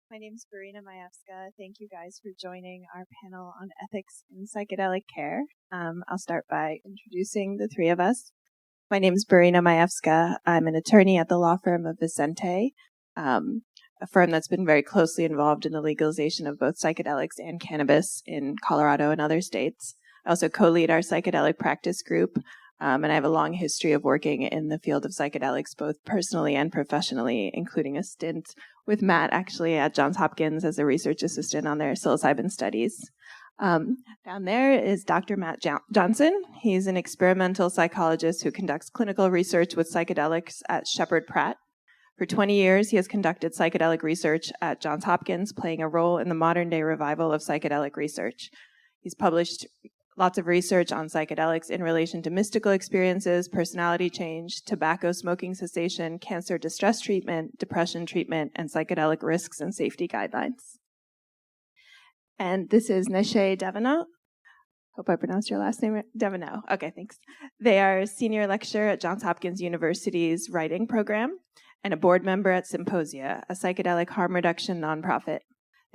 My name is Barine Majewska. Thank you guys for joining our panel on ethics in psychedelic care. I'll start by introducing the three of us. My name is Barine Majewska. I'm an attorney at the law firm of Vicente, a firm that's been very closely involved in the legalization of both psychedelics and cannabis in Colorado and other states. I also co-lead our psychedelic practice group, and I have a long history of working in the field of psychedelics, both personally and professionally, including a stint with Matt, actually, at Johns Hopkins as a research assistant on their psilocybin studies. Down there is Dr. Matt Johnson. He's an experimental psychologist who conducts clinical research with psychedelics at Sheppard Pratt. For 20 years, he has conducted psychedelic research at Johns Hopkins, playing a role in the modern-day revival of psychedelic research. He's published lots of research on psychedelics in relation to mystical experiences, personality change, tobacco smoking cessation, cancer distress treatment, depression treatment, and psychedelic risks and safety guidelines. And this is Neşe Devenot. Hope I pronounced your last name right. Devenot. Okay, thanks. They are a senior lecturer at Johns Hopkins University's writing program and a board member at Symposia, a psychedelic harm reduction nonprofit.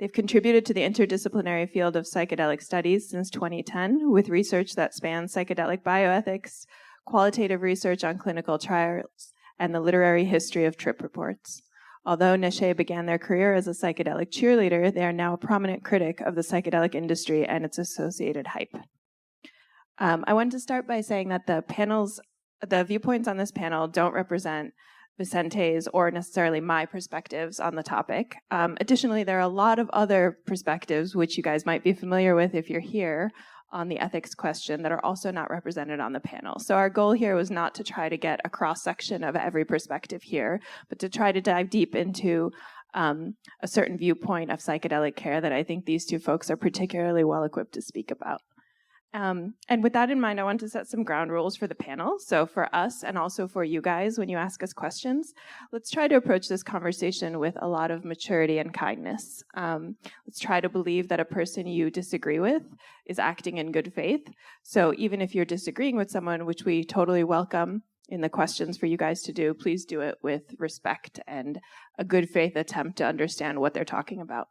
They've contributed to the interdisciplinary field of psychedelic studies since 2010 with research that spans psychedelic bioethics, qualitative research on clinical trials, and the literary history of trip reports. Although Neşe began their career as a psychedelic cheerleader, they are now a prominent critic of the psychedelic industry and its associated hype. I wanted to start by saying that the viewpoints on this panel don't represent Vicente's or necessarily my perspectives on the topic. Additionally, there are a lot of other perspectives which you guys might be familiar with if you're here on the ethics question that are also not represented on the panel. So our goal here was not to try to get a cross-section of every perspective here, but to try to dive deep into a certain viewpoint of psychedelic care that I think these two folks are particularly well equipped to speak about. And with that in mind, I want to set some ground rules for the panel. So for us and also for you guys, when you ask us questions, let's try to approach this conversation with a lot of maturity and kindness. Let's try to believe that a person you disagree with is acting in good faith. So even if you're disagreeing with someone, which we totally welcome in the questions for you guys to do, please do it with respect and a good faith attempt to understand what they're talking about.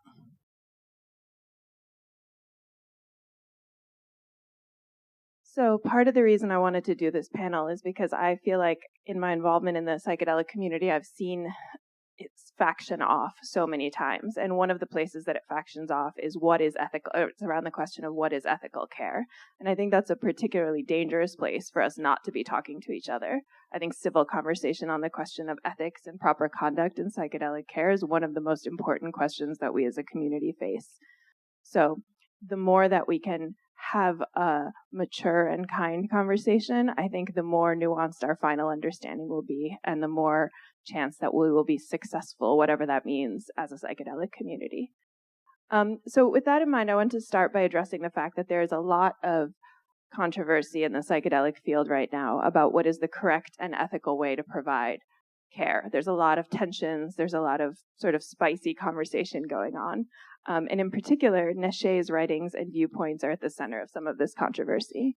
So part of the reason I wanted to do this panel is because I feel like in my involvement in the psychedelic community, I've seen its faction off so many times. And one of the places that it factions off is what is ethical, or it's around the question of what is ethical care. And I think that's a particularly dangerous place for us not to be talking to each other. I think civil conversation on the question of ethics and proper conduct in psychedelic care is one of the most important questions that we as a community face. So the more that we can have a mature and kind conversation, I think the more nuanced our final understanding will be, and the more chance that we will be successful, whatever that means, as a psychedelic community. So with that in mind, I want to start by addressing the fact that there is a lot of controversy in the psychedelic field right now about what is the correct and ethical way to provide care. There's a lot of tensions. There's a lot of sort of spicy conversation going on. And in particular, Neşe's writings and viewpoints are at the center of some of this controversy.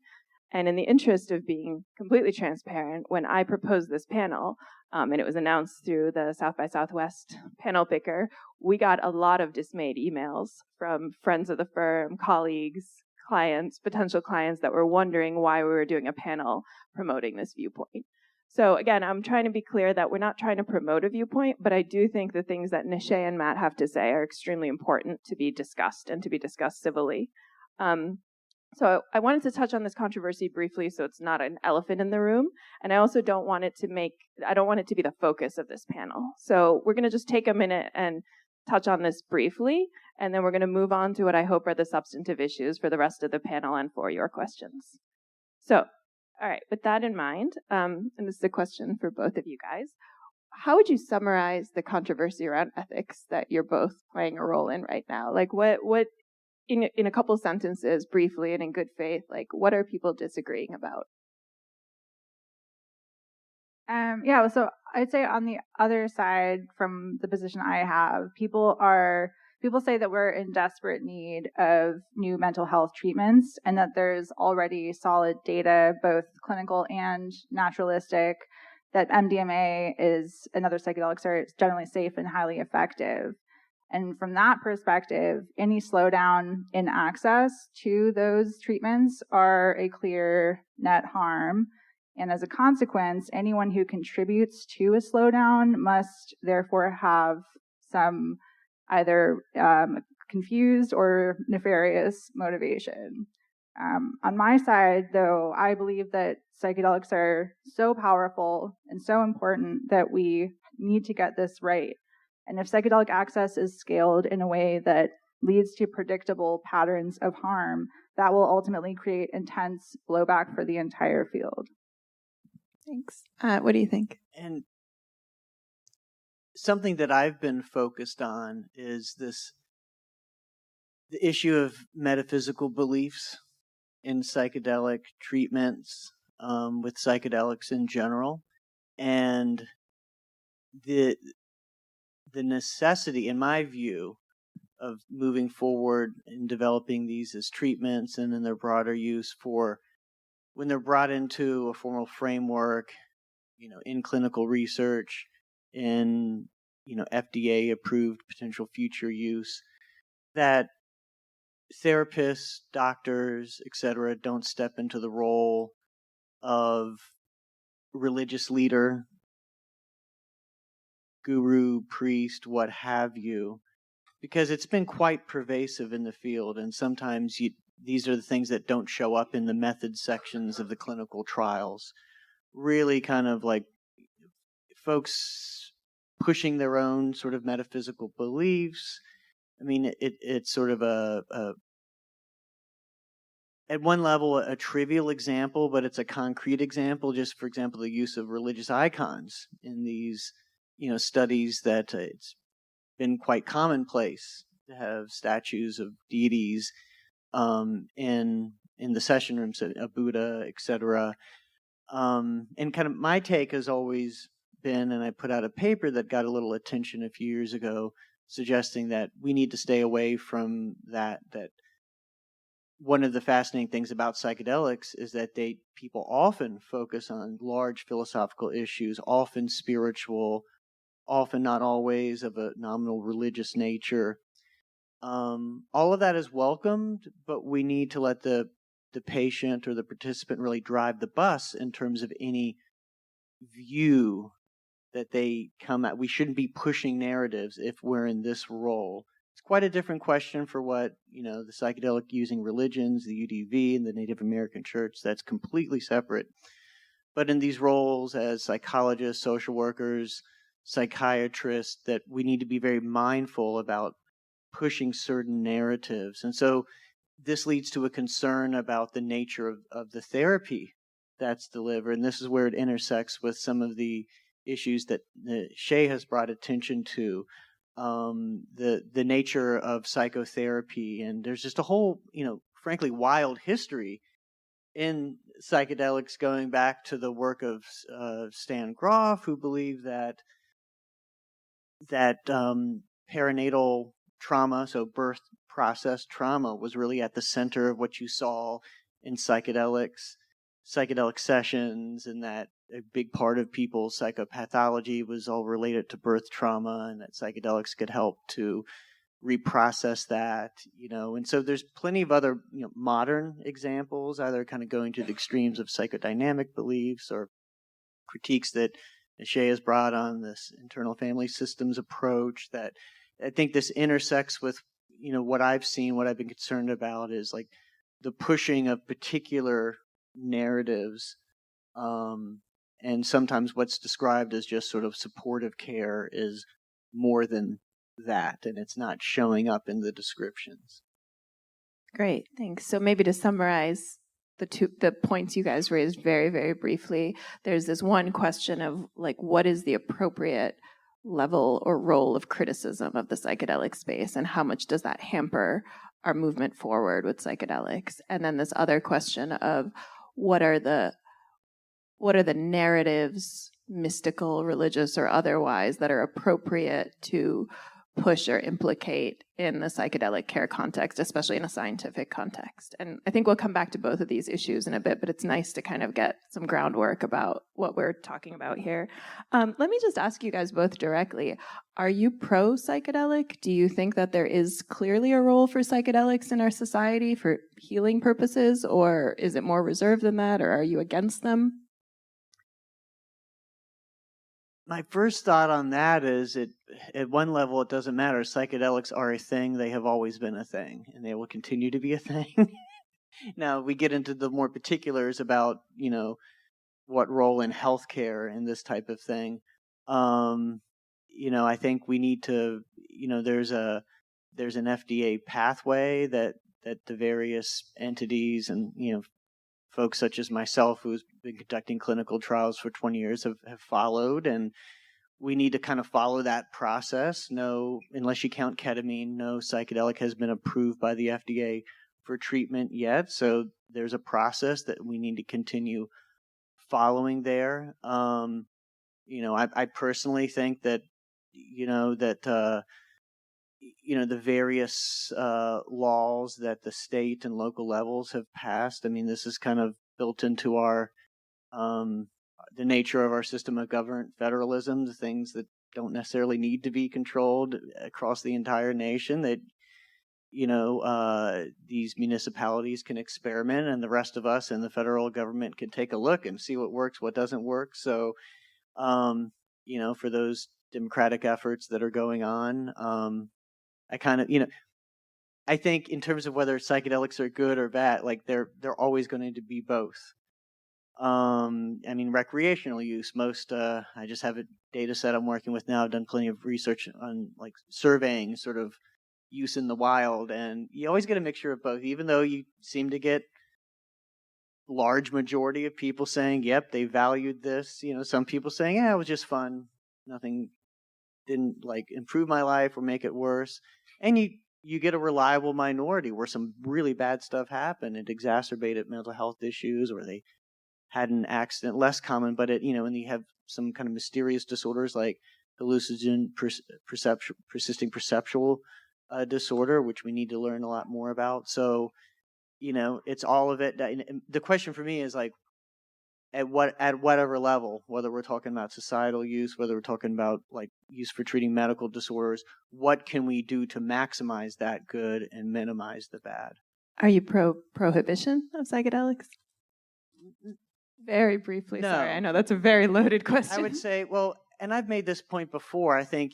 And in the interest of being completely transparent, when I proposed this panel, and it was announced through the South by Southwest panel picker, we got a lot of dismayed emails from friends of the firm, colleagues, clients, potential clients that were wondering why we were doing a panel promoting this viewpoint. So again, I'm trying to be clear that we're not trying to promote a viewpoint, but I do think the things that Neşe and Matt have to say are extremely important to be discussed and to be discussed civilly. So I wanted to touch on this controversy briefly so it's not an elephant in the room. And I also don't want it to be the focus of this panel. So we're going to just take a minute and touch on this briefly, and then we're going to move on to what I hope are the substantive issues for the rest of the panel and for your questions. So, all right, with that in mind, and this is a question for both of you guys, how would you summarize the controversy around ethics that you're both playing a role in right now? Like what in a couple sentences, briefly and in good faith, like what are people disagreeing about? So I'd say on the other side from the position I have, people say that we're in desperate need of new mental health treatments and that there's already solid data, both clinical and naturalistic, that MDMA and other psychedelics are generally safe and highly effective. And from that perspective, any slowdown in access to those treatments are a clear net harm. And as a consequence, anyone who contributes to a slowdown must therefore have some either confused or nefarious motivation. On my side, though, I believe that psychedelics are so powerful and so important that we need to get this right. And if psychedelic access is scaled in a way that leads to predictable patterns of harm, that will ultimately create intense blowback for the entire field. Thanks. What do you think? And something that I've been focused on is the issue of metaphysical beliefs in psychedelic treatments, with psychedelics in general, and the necessity, in my view, of moving forward in developing these as treatments and in their broader use for when they're brought into a formal framework, in clinical research, in, FDA approved potential future use, that therapists, doctors, etc., don't step into the role of religious leader, guru, priest, what have you, because it's been quite pervasive in the field, and sometimes these are the things that don't show up in the method sections of the clinical trials. Really kind of like folks pushing their own sort of metaphysical beliefs. I mean, it's sort of at one level, a trivial example, but it's a concrete example. Just, for example, the use of religious icons in these, studies, that it's been quite commonplace to have statues of deities in the session rooms, a Buddha, etc. And kind of my take has always been, and I put out a paper that got a little attention a few years ago, suggesting that we need to stay away from that. That one of the fascinating things about psychedelics is that people often focus on large philosophical issues, often spiritual, often not always of a nominal religious nature. All of that is welcomed, but we need to let the patient or the participant really drive the bus in terms of any view that they come at. We shouldn't be pushing narratives if we're in this role. It's quite a different question for what, the psychedelic using religions, the UDV and the Native American Church. That's completely separate. But in these roles as psychologists, social workers, psychiatrists, that we need to be very mindful about pushing certain narratives. And so this leads to a concern about the nature of the therapy that's delivered. And this is where it intersects with some of the issues that Neşe has brought attention to, the nature of psychotherapy. And there's just a whole, frankly, wild history in psychedelics going back to the work of Stan Grof, who believed that perinatal trauma, so birth process trauma, was really at the center of what you saw in psychedelic sessions, and that a big part of people's psychopathology was all related to birth trauma, and that psychedelics could help to reprocess that, and so there's plenty of other, modern examples, either kind of going to the extremes of psychodynamic beliefs or critiques that Neşe has brought on this internal family systems approach, that I think this intersects with, what I've seen, what I've been concerned about is like the pushing of particular narratives, and sometimes what's described as just sort of supportive care is more than that, and it's not showing up in the descriptions. Great, thanks. So maybe to summarize the points you guys raised very, very briefly, there's this one question of like, what is the appropriate level or role of criticism of the psychedelic space, and how much does that hamper our movement forward with psychedelics? And then this other question of what are the narratives, mystical, religious, or otherwise, that are appropriate to push or implicate in the psychedelic care context, especially in a scientific context? And I think we'll come back to both of these issues in a bit, but it's nice to kind of get some groundwork about what we're talking about here. Let me just ask you guys both directly. Are you pro-psychedelic? Do you think that there is clearly a role for psychedelics in our society for healing purposes, or is it more reserved than that, or are you against them? My first thought on that is at one level, it doesn't matter. Psychedelics are a thing. They have always been a thing, and they will continue to be a thing. Now, we get into the more particulars about, what role in healthcare and this type of thing. I think we need to, there's an FDA pathway that the various entities and, folks such as myself, who's been conducting clinical trials for 20 years, have followed, and we need to kind of follow that process. No, unless you count ketamine, no psychedelic has been approved by the FDA for treatment yet. So there's a process that we need to continue following there. I personally think that, the various laws that the state and local levels have passed. I mean, this is kind of built into our the nature of our system of government federalism, the things that don't necessarily need to be controlled across the entire nation, that these municipalities can experiment, and the rest of us in the federal government can take a look and see what works, what doesn't work. So, for those democratic efforts that are going on, I kind of, I think in terms of whether psychedelics are good or bad, like they're always going to be both. Recreational use, I just have a data set I'm working with now. I've done plenty of research on like surveying sort of use in the wild, and you always get a mixture of both, even though you seem to get large majority of people saying, yep, they valued this. Some people saying, yeah, it was just fun. Nothing didn't like improve my life or make it worse. And you get a reliable minority where some really bad stuff happened. It exacerbated mental health issues, or they had an accident, less common, but and you have some kind of mysterious disorders like hallucinogen persisting perceptual disorder, which we need to learn a lot more about. So, it's all of it. The question for me is like, at whatever level, whether we're talking about societal use, whether we're talking about like use for treating medical disorders, what can we do to maximize that good and minimize the bad? Are you prohibition of psychedelics? Very briefly, no. Sorry. I know that's a very loaded question. I would say, well, and I've made this point before, I think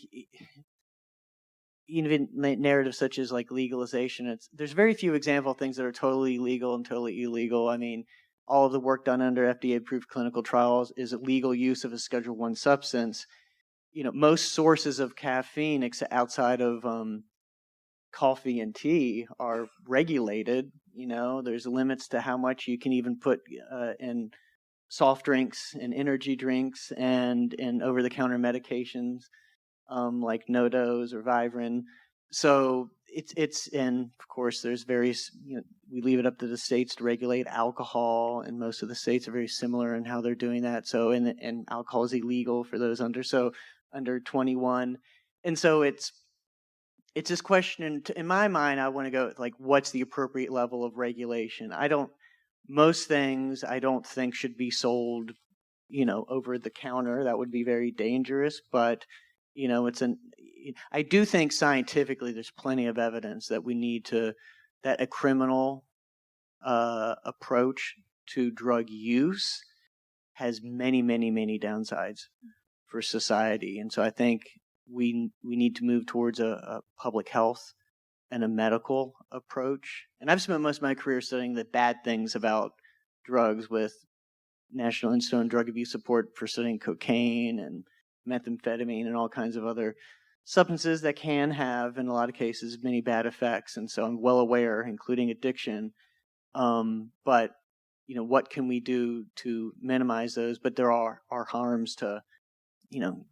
even narratives such as like legalization, there's very few example of things that are totally legal and totally illegal. I mean, all of the work done under FDA-approved clinical trials is legal use of a Schedule I substance. Most sources of caffeine outside of coffee and tea are regulated. There's limits to how much you can even put in soft drinks and energy drinks and over-the-counter medications like No-Dose or Vivarin. So and of course there's various, we leave it up to the states to regulate alcohol, and most of the states are very similar in how they're doing that. So, and alcohol is illegal for those under 21. And so it's this question, in my mind, I want to go like, what's the appropriate level of regulation? Most things I don't think should be sold, over the counter. That would be very dangerous, but I do think scientifically there's plenty of evidence that that a criminal approach to drug use has many, many, many downsides for society. And so I think we need to move towards a public health and a medical approach. And I've spent most of my career studying the bad things about drugs, with National Institute on Drug Abuse Support for studying cocaine and methamphetamine and all kinds of other substances that can have, in a lot of cases, many bad effects. And so I'm well aware, including addiction. But, what can we do to minimize those? But there are harms to,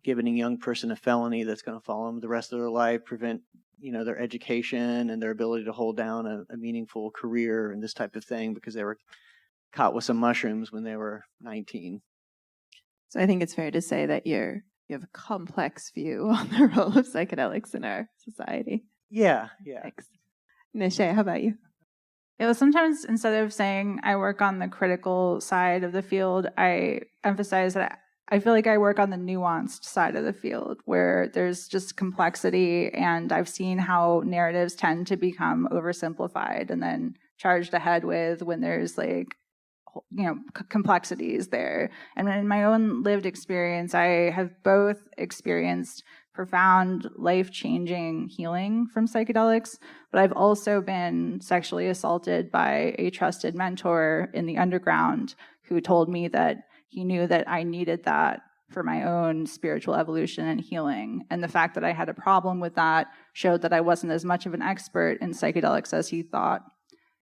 giving a young person a felony that's going to follow them the rest of their life, prevent, their education and their ability to hold down a meaningful career and this type of thing because they were caught with some mushrooms when they were 19. So I think it's fair to say that you're you have a complex view on the role of psychedelics in our society. Yeah. Thanks. Neşe, how about you? Sometimes instead of saying I work on the critical side of the field, I emphasize that I feel like I work on the nuanced side of the field where there's just complexity, and I've seen how narratives tend to become oversimplified and then charged ahead with when there's complexities there. And in my own lived experience, I have both experienced profound life-changing healing from psychedelics, but I've also been sexually assaulted by a trusted mentor in the underground who told me that he knew that I needed that for my own spiritual evolution and healing. And the fact that I had a problem with that showed that I wasn't as much of an expert in psychedelics as he thought.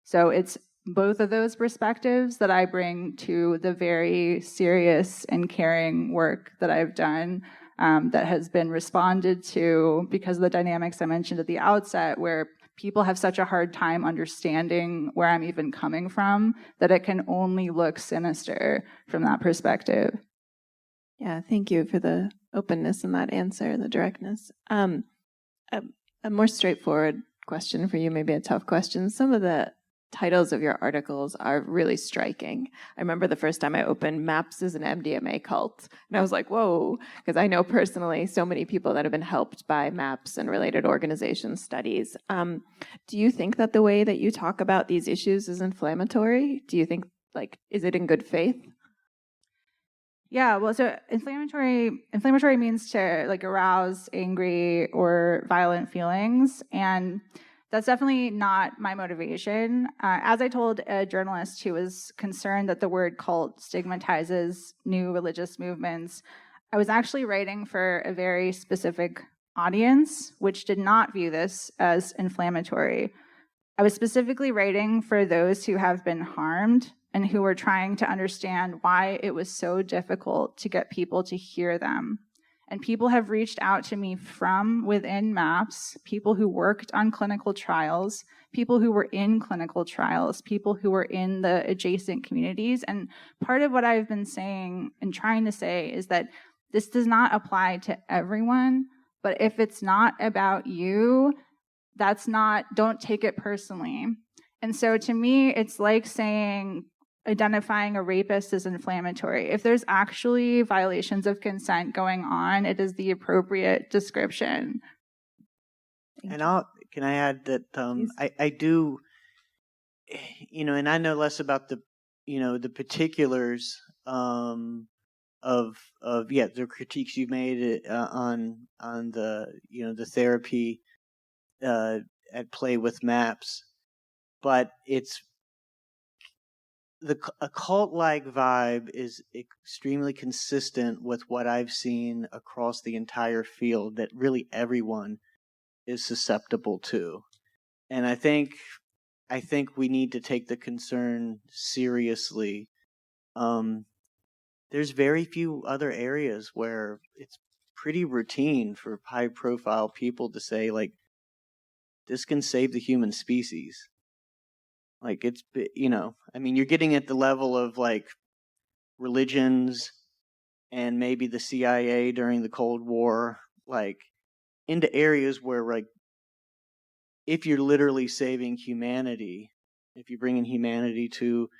So it's both of those perspectives that I bring to the very serious and caring work that I've done that has been responded to because of the dynamics I mentioned at the outset, where people have such a hard time understanding where I'm even coming from, that it can only look sinister from that perspective. Yeah, thank you for the openness in that answer and the directness. A more straightforward question for you, maybe a tough question. Some of the titles of your articles are really striking. I remember the first time I opened MAPS is an MDMA cult, and I was like, whoa, because I know personally so many people that have been helped by MAPS and related organization studies. Do you think that the way that you talk about these issues is inflammatory? Do you think, is it in good faith? Yeah, well, so inflammatory means to arouse angry or violent feelings, and that's definitely not my motivation. As I told a journalist who was concerned that the word cult stigmatizes new religious movements, I was actually writing for a very specific audience, which did not view this as inflammatory. I was specifically writing for those who have been harmed and who were trying to understand why it was so difficult to get people to hear them. And people have reached out to me from within MAPS, people who worked on clinical trials, people who were in clinical trials, people who were in the adjacent communities. And part of what I've been saying and trying to say is that this does not apply to everyone, but if it's not about you, don't take it personally. And so to me, it's like saying identifying a rapist as inflammatory. If there's actually violations of consent going on, it is the appropriate description. Can I add that I do, and I know less about the particulars of the critiques you've made on the the therapy at play with MAPS, but it's a cult-like vibe is extremely consistent with what I've seen across the entire field that really everyone is susceptible to. And I think we need to take the concern seriously. There's very few other areas where it's pretty routine for high-profile people to say, this can save the human species. It's, you're getting at the level of religions and maybe the CIA during the Cold War, into areas where if you're literally saving humanity, if you're bringing humanity to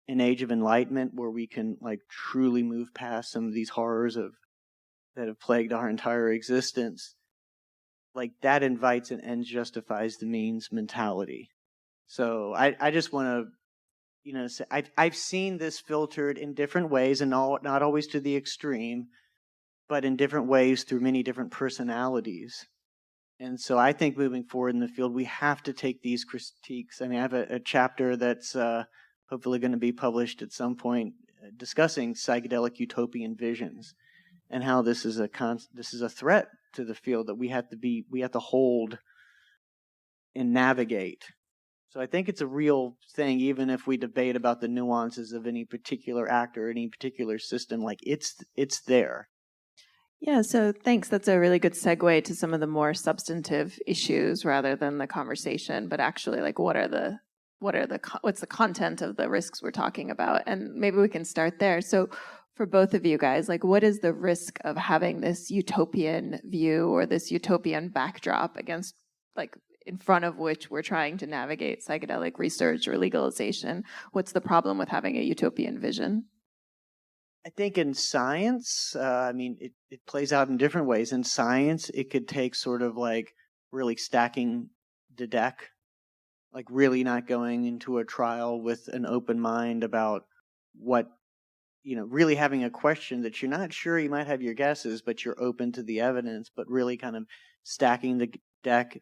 an age of enlightenment where we can truly move past some of these horrors that have plagued our entire existence, that invites an ends justifies the means mentality. So I just want to, say I've seen this filtered in different ways, and not always to the extreme, but in different ways through many different personalities. And so I think moving forward in the field, we have to take these critiques. I have a chapter that's hopefully going to be published at some point discussing psychedelic utopian visions and how this is a threat to the field that we have to hold and navigate. So I think it's a real thing, even if we debate about the nuances of any particular act or any particular system, it's there. Yeah, so thanks. That's a really good segue to some of the more substantive issues rather than the conversation, but actually what's the content of the risks we're talking about? And maybe we can start there. So for both of you guys, like, what is the risk of having this utopian view or this utopian backdrop against, like, in front of which we're trying to navigate psychedelic research or legalization? What's the problem with having a utopian vision? I think in science, it plays out in different ways. In science, it could take sort of like really stacking the deck, like really not going into a trial with an open mind about what, really having a question that you're not sure. You might have your guesses, but you're open to the evidence, but really kind of stacking the deck.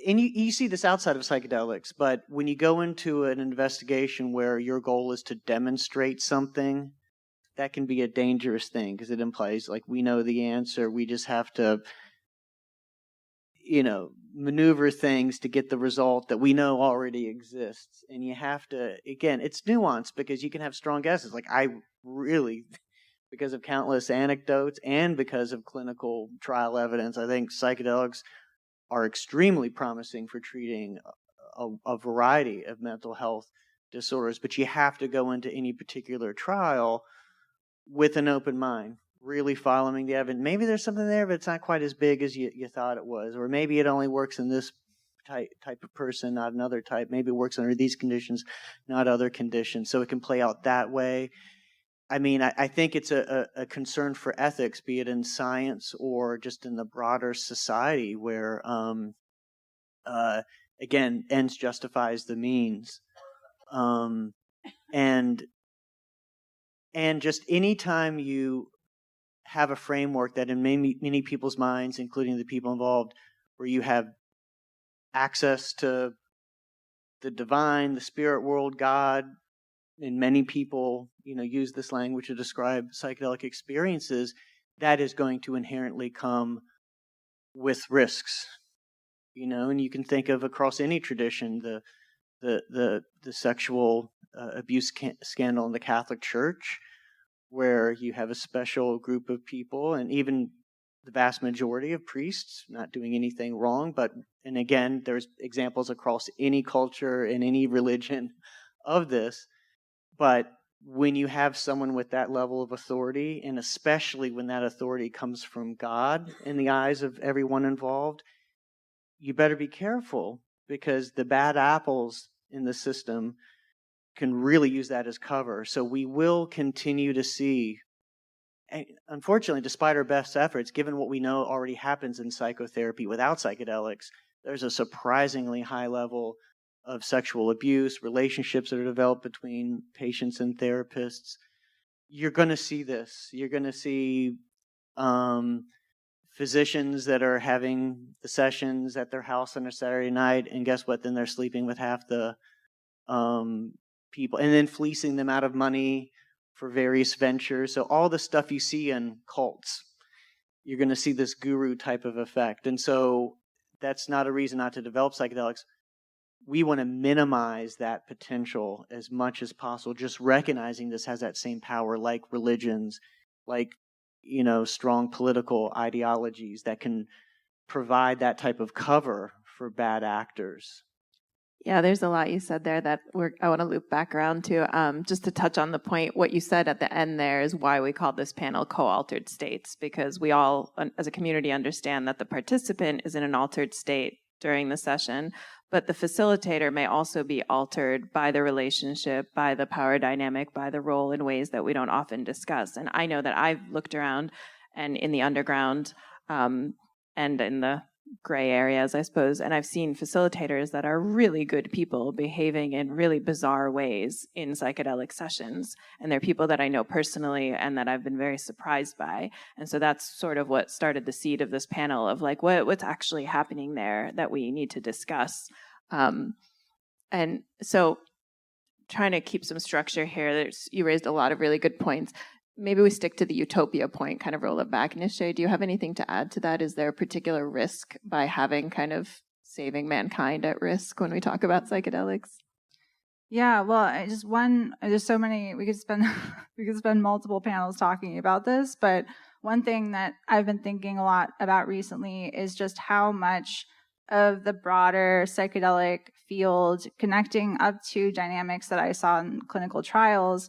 And you see this outside of psychedelics, but when you go into an investigation where your goal is to demonstrate something, that can be a dangerous thing because it implies like we know the answer. We just have to, maneuver things to get the result that we know already exists. And you have to, again, it's nuanced because you can have strong guesses. Like I really, because of countless anecdotes and because of clinical trial evidence, I think psychedelics are extremely promising for treating a variety of mental health disorders, but you have to go into any particular trial with an open mind, really following the evidence. Maybe there's something there, but it's not quite as big as you thought it was, or maybe it only works in this type of person, not another type. Maybe it works under these conditions, not other conditions, so it can play out that way. I mean, I think it's a concern for ethics, be it in science or just in the broader society where, again, ends justifies the means. And just any time you have a framework that in many people's minds, including the people involved, where you have access to the divine, the spirit world, God, and many people, use this language to describe psychedelic experiences, that is going to inherently come with risks, and you can think of across any tradition, the sexual abuse scandal in the Catholic Church, where you have a special group of people, and even the vast majority of priests not doing anything wrong, and again, there's examples across any culture and any religion of this. But when you have someone with that level of authority, and especially when that authority comes from God in the eyes of everyone involved, you better be careful, because the bad apples in the system can really use that as cover. So we will continue to see, and unfortunately, despite our best efforts, given what we know already happens in psychotherapy without psychedelics, there's a surprisingly high level of sexual abuse, relationships that are developed between patients and therapists. You're going to see this. You're going to see physicians that are having the sessions at their house on a Saturday night, and guess what? Then they're sleeping with half the people, and then fleecing them out of money for various ventures. So all the stuff you see in cults, you're going to see this guru type of effect. And so that's not a reason not to develop psychedelics. We want to minimize that potential as much as possible, just recognizing this has that same power, like religions, like, strong political ideologies that can provide that type of cover for bad actors. Yeah, there's a lot you said there that I want to loop back around to. Just to touch on the point, what you said at the end there is why we call this panel co-altered states, because we all, as a community, understand that the participant is in an altered state during the session, but the facilitator may also be altered by the relationship, by the power dynamic, by the role in ways that we don't often discuss. And I know that I've looked around and in the underground and in the gray areas, I suppose, and I've seen facilitators that are really good people behaving in really bizarre ways in psychedelic sessions. And they're people that I know personally and that I've been very surprised by. And so that's sort of what started the seed of this panel of like, what's actually happening there that we need to discuss. And so trying to keep some structure here, you raised a lot of really good points. Maybe we stick to the utopia point, kind of roll it back. Neşe, do you have anything to add to that? Is there a particular risk by having kind of saving mankind at risk when we talk about psychedelics? Yeah, well, there's so many, we could spend multiple panels talking about this, but one thing that I've been thinking a lot about recently is just how much of the broader psychedelic field, connecting up to dynamics that I saw in clinical trials,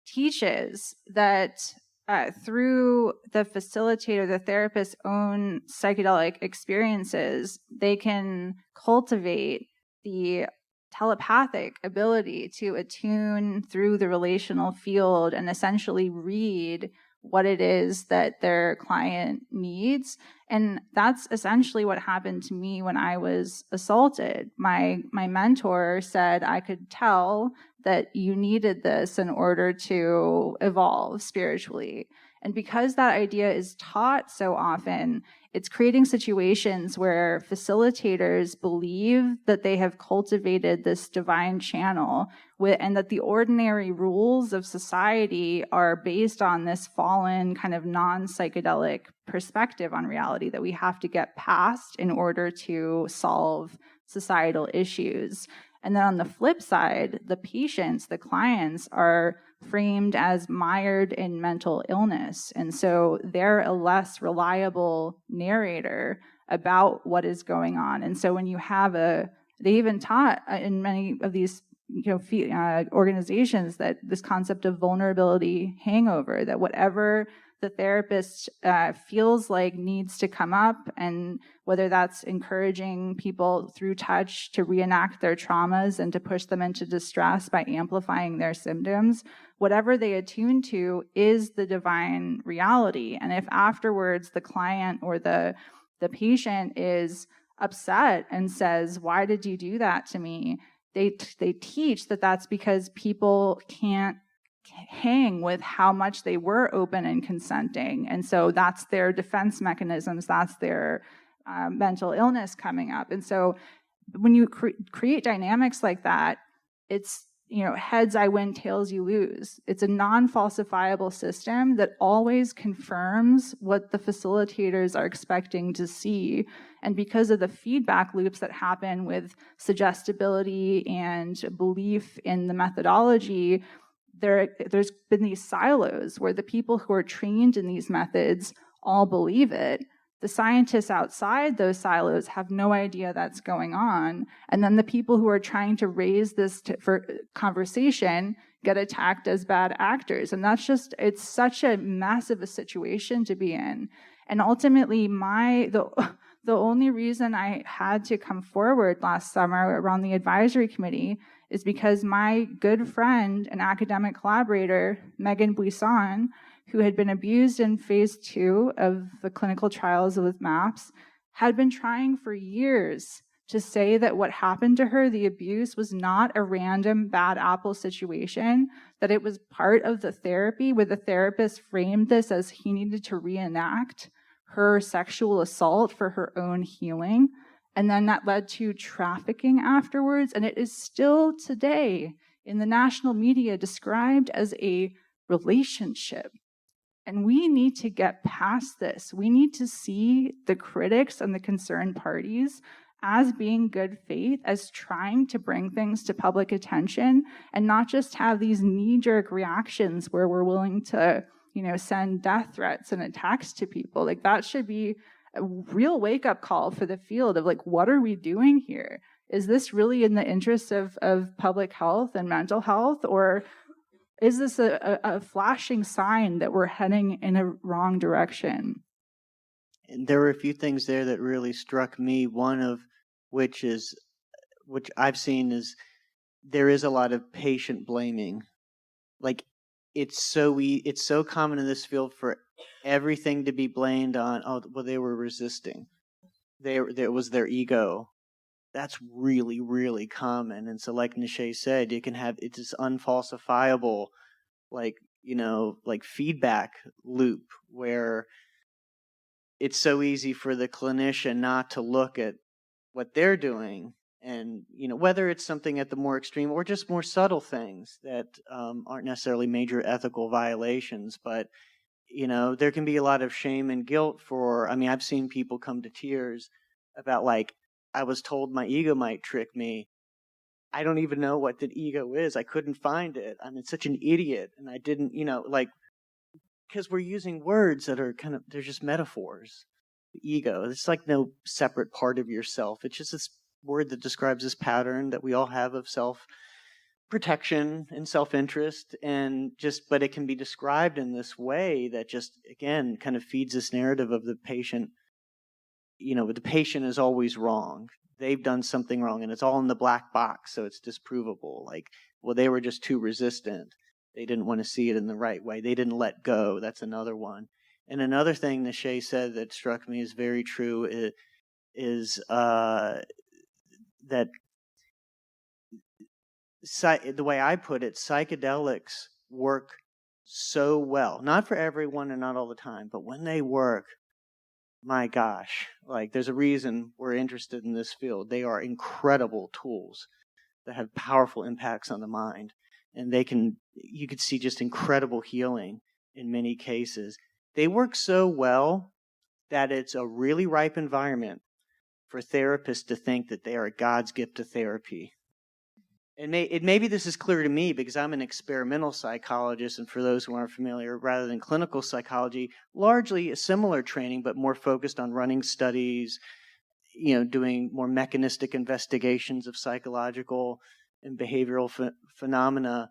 teaches that through the facilitator, the therapist's own psychedelic experiences, they can cultivate the telepathic ability to attune through the relational field and essentially read what it is that their client needs. And that's essentially what happened to me when I was assaulted. My mentor said I could tell that you needed this in order to evolve spiritually. And because that idea is taught so often, it's creating situations where facilitators believe that they have cultivated this divine channel and that the ordinary rules of society are based on this fallen kind of non-psychedelic perspective on reality that we have to get past in order to solve societal issues. And then on the flip side, the patients, the clients, are framed as mired in mental illness. And so they're a less reliable narrator about what is going on. And so when you have they even taught in many of these organizations that this concept of vulnerability hangover, that whatever the therapist feels like needs to come up, and whether that's encouraging people through touch to reenact their traumas and to push them into distress by amplifying their symptoms, whatever they attune to is the divine reality. And if afterwards the client or the patient is upset and says, "Why did you do that to me?" They teach that that's because people can't hang with how much they were open and consenting. And so that's their defense mechanisms, that's their mental illness coming up. And so when you create dynamics like that, it's, heads I win, tails you lose. It's a non-falsifiable system that always confirms what the facilitators are expecting to see. And because of the feedback loops that happen with suggestibility and belief in the methodology, there's been these silos where the people who are trained in these methods all believe it. The scientists outside those silos have no idea that's going on. And then the people who are trying to raise this for conversation get attacked as bad actors. And it's such a massive a situation to be in. And ultimately, the only reason I had to come forward last summer around the advisory committee is because my good friend and academic collaborator, Megan Buisson, who had been abused in phase 2 of the clinical trials with MAPS, had been trying for years to say that what happened to her, the abuse, was not a random bad apple situation, that it was part of the therapy where the therapist framed this as he needed to reenact her sexual assault for her own healing. And then that led to trafficking afterwards. And it is still today in the national media described as a relationship. And we need to get past this. We need to see the critics and the concerned parties as being good faith, as trying to bring things to public attention, and not just have these knee-jerk reactions where we're willing to, send death threats and attacks to people. Like, that should be a real wake-up call for the field of, like, what are we doing here? Is this really in the interest of public health and mental health, or is this a flashing sign that we're heading in a wrong direction? And there were a few things there that really struck me, one of which I've seen is there is a lot of patient blaming. Like, it's so common in this field for everything to be blamed on, they were resisting. It was their ego. That's really, really common. And so, like Neşe said, you can have this unfalsifiable, like feedback loop where it's so easy for the clinician not to look at what they're doing, and whether it's something at the more extreme or just more subtle things that aren't necessarily major ethical violations, but there can be a lot of shame and guilt for. I've seen people come to tears about, like, I was told my ego might trick me. I don't even know what the ego is. I couldn't find it. I'm such an idiot, and I didn't, because we're using words that are they're just metaphors. The ego, it's like no separate part of yourself. It's just this word that describes this pattern that we all have of self protection and self-interest, and but it can be described in this way that just, again, kind of feeds this narrative of the patient. The patient is always wrong. They've done something wrong, and it's all in the black box, so it's disprovable. Like, well, they were just too resistant. They didn't want to see it in the right way. They didn't let go. That's another one. And another thing Neşe said that struck me as very true is that the way I put it, psychedelics work so well. Not for everyone and not all the time, but when they work, my gosh, like, there's a reason we're interested in this field. They are incredible tools that have powerful impacts on the mind. And you could see just incredible healing in many cases. They work so well that it's a really ripe environment for therapists to think that they are God's gift to therapy. And maybe this is clear to me because I'm an experimental psychologist, and for those who aren't familiar, rather than clinical psychology, largely a similar training, but more focused on running studies, doing more mechanistic investigations of psychological and behavioral phenomena.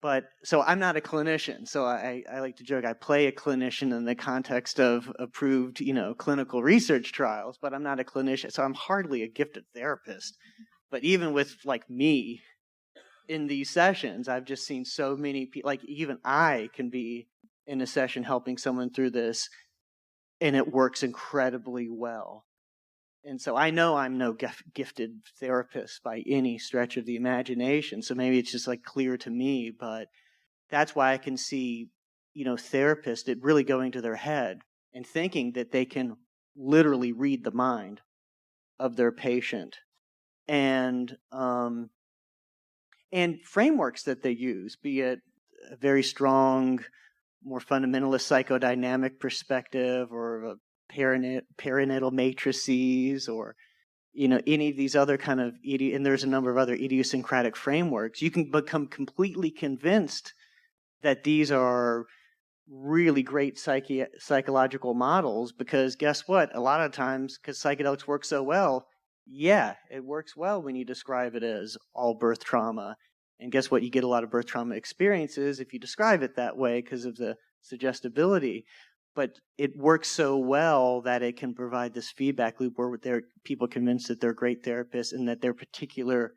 But so I'm not a clinician. So I like to joke, I play a clinician in the context of approved, clinical research trials, but I'm not a clinician. So I'm hardly a gifted therapist. But even with like me in these sessions, I've just seen so many people, like even I can be in a session helping someone through this, and it works incredibly well. And so I know I'm no gifted therapist by any stretch of the imagination. So maybe it's just like clear to me, but that's why I can see, therapists, it really going to their head and thinking that they can literally read the mind of their patient. And frameworks that they use, be it a very strong, more fundamentalist psychodynamic perspective, or a perinatal matrices, or any of these other kind of and there's a number of other idiosyncratic frameworks. You can become completely convinced that these are really great psychological models, because guess what? A lot of times, because psychedelics work so well, it works well when you describe it as all birth trauma. And guess what? You get a lot of birth trauma experiences if you describe it that way because of the suggestibility. But it works so well that it can provide this feedback loop where people are convinced that they're great therapists and that their particular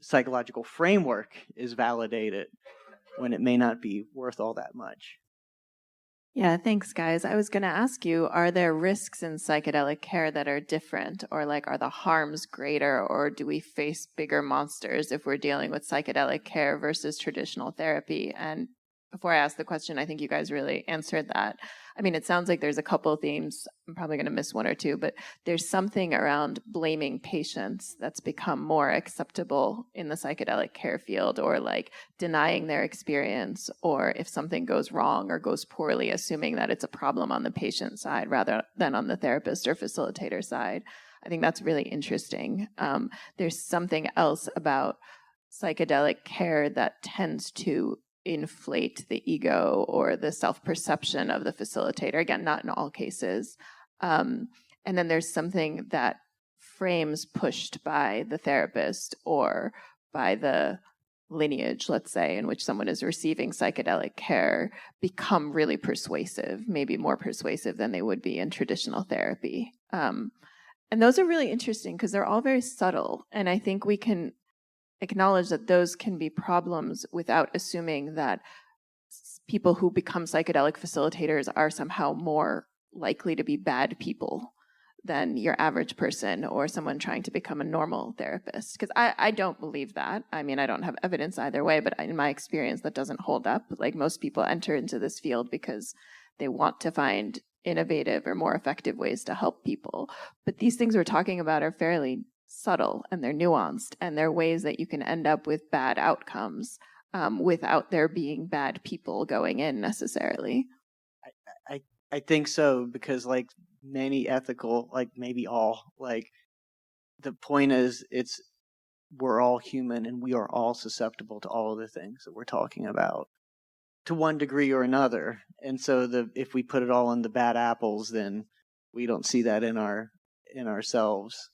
psychological framework is validated when it may not be worth all that much. Yeah, thanks, guys. I was going to ask you, are there risks in psychedelic care that are different, or like, are the harms greater, or do we face bigger monsters if we're dealing with psychedelic care versus traditional therapy? And before I ask the question, I think you guys really answered that. I mean, it sounds like there's a couple of themes. I'm probably going to miss one or two, but there's something around blaming patients that's become more acceptable in the psychedelic care field, or like denying their experience, or if something goes wrong or goes poorly, assuming that it's a problem on the patient side rather than on the therapist or facilitator side. I think that's really interesting. There's something else about psychedelic care that tends to inflate the ego or the self-perception of the facilitator. Again, not in all cases. And then there's something that frames pushed by the therapist or by the lineage, let's say, in which someone is receiving psychedelic care become really persuasive, maybe more persuasive than they would be in traditional therapy. And those are really interesting because they're all very subtle. And I think we can acknowledge that those can be problems without assuming that people who become psychedelic facilitators are somehow more likely to be bad people than your average person or someone trying to become a normal therapist. Because I don't believe that. I mean, I don't have evidence either way, but in my experience, that doesn't hold up. Like, most people enter into this field because they want to find innovative or more effective ways to help people. But these things we're talking about are fairly subtle, and they're nuanced, and they're ways that you can end up with bad outcomes without there being bad people going in necessarily. I think so, because like many ethical, like maybe all, like the point is we're all human and we are all susceptible to all of the things that we're talking about to one degree or another. And so if we put it all in the bad apples, then we don't see that in ourselves.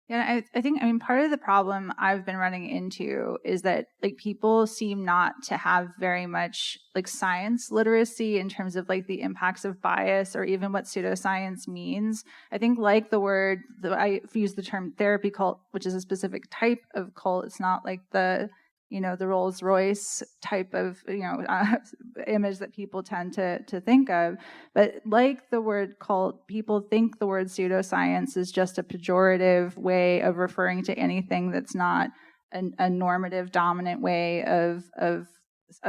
Yeah, I think, I mean, part of the problem I've been running into is that like people seem not to have very much like science literacy in terms of like the impacts of bias or even what pseudoscience means. I think like I use the term therapy cult, which is a specific type of cult. It's not like the Rolls Royce type of, image that people tend to think of. But like the word cult, people think the word pseudoscience is just a pejorative way of referring to anything that's not a normative, dominant way of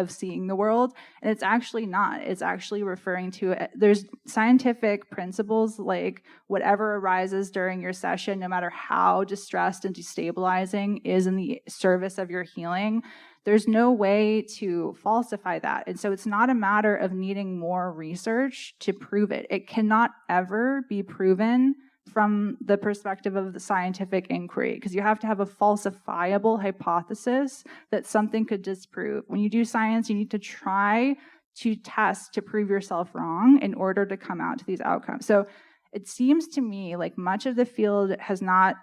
seeing the world. And it's actually not. It's actually referring to, there's scientific principles like whatever arises during your session, no matter how distressed and destabilizing, is in the service of your healing. There's no way to falsify that. And so it's not a matter of needing more research to prove it. It cannot ever be proven from the perspective of the scientific inquiry, because you have to have a falsifiable hypothesis that something could disprove. When you do science, you need to try to test to prove yourself wrong in order to come out to these outcomes. So it seems to me like much of the field has not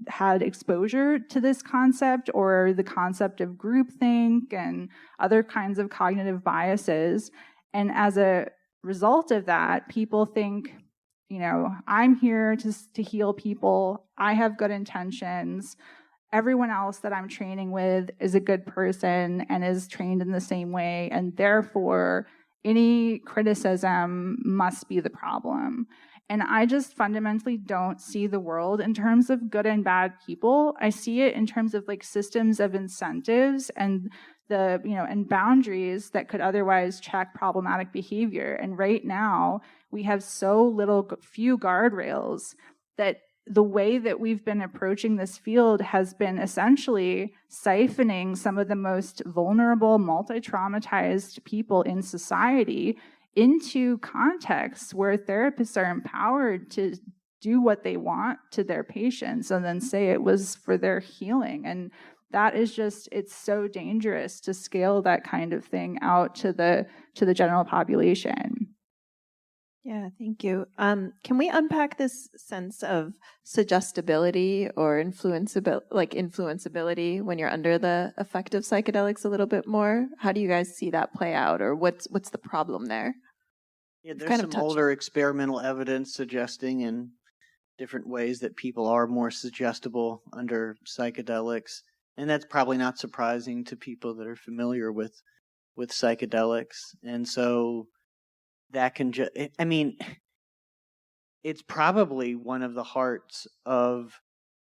had exposure to this concept or the concept of groupthink and other kinds of cognitive biases. And as a result of that, people think, I'm here to heal people. I have good intentions. Everyone else that I'm training with is a good person and is trained in the same way. And therefore, any criticism must be the problem. And I just fundamentally don't see the world in terms of good and bad people. I see it in terms of like systems of incentives and and boundaries that could otherwise check problematic behavior. And right now, we have so few guardrails that the way that we've been approaching this field has been essentially siphoning some of the most vulnerable, multi-traumatized people in society into contexts where therapists are empowered to do what they want to their patients and then say it was for their healing. And that is just, it's so dangerous to scale that kind of thing out to the general population. Yeah, thank you. Can we unpack this sense of suggestibility or influenceability when you're under the effect of psychedelics a little bit more? How do you guys see that play out, or what's the problem there? Yeah, there's some older experimental evidence suggesting in different ways that people are more suggestible under psychedelics. And that's probably not surprising to people that are familiar with psychedelics. And so that can it's probably one of the hearts of,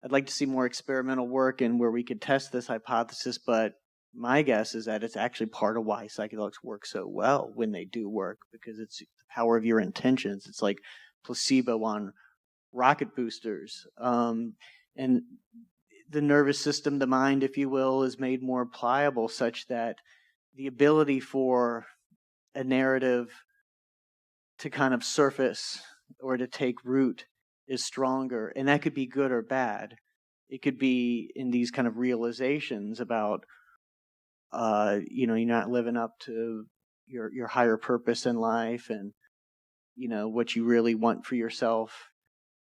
I'd like to see more experimental work and where we could test this hypothesis, but my guess is that it's actually part of why psychedelics work so well when they do work, because it's the power of your intentions. It's like placebo on rocket boosters. And the nervous system, the mind, if you will, is made more pliable such that the ability for a narrative to kind of surface or to take root is stronger. And that could be good or bad. It could be in these kind of realizations about, you're not living up to your higher purpose in life and, what you really want for yourself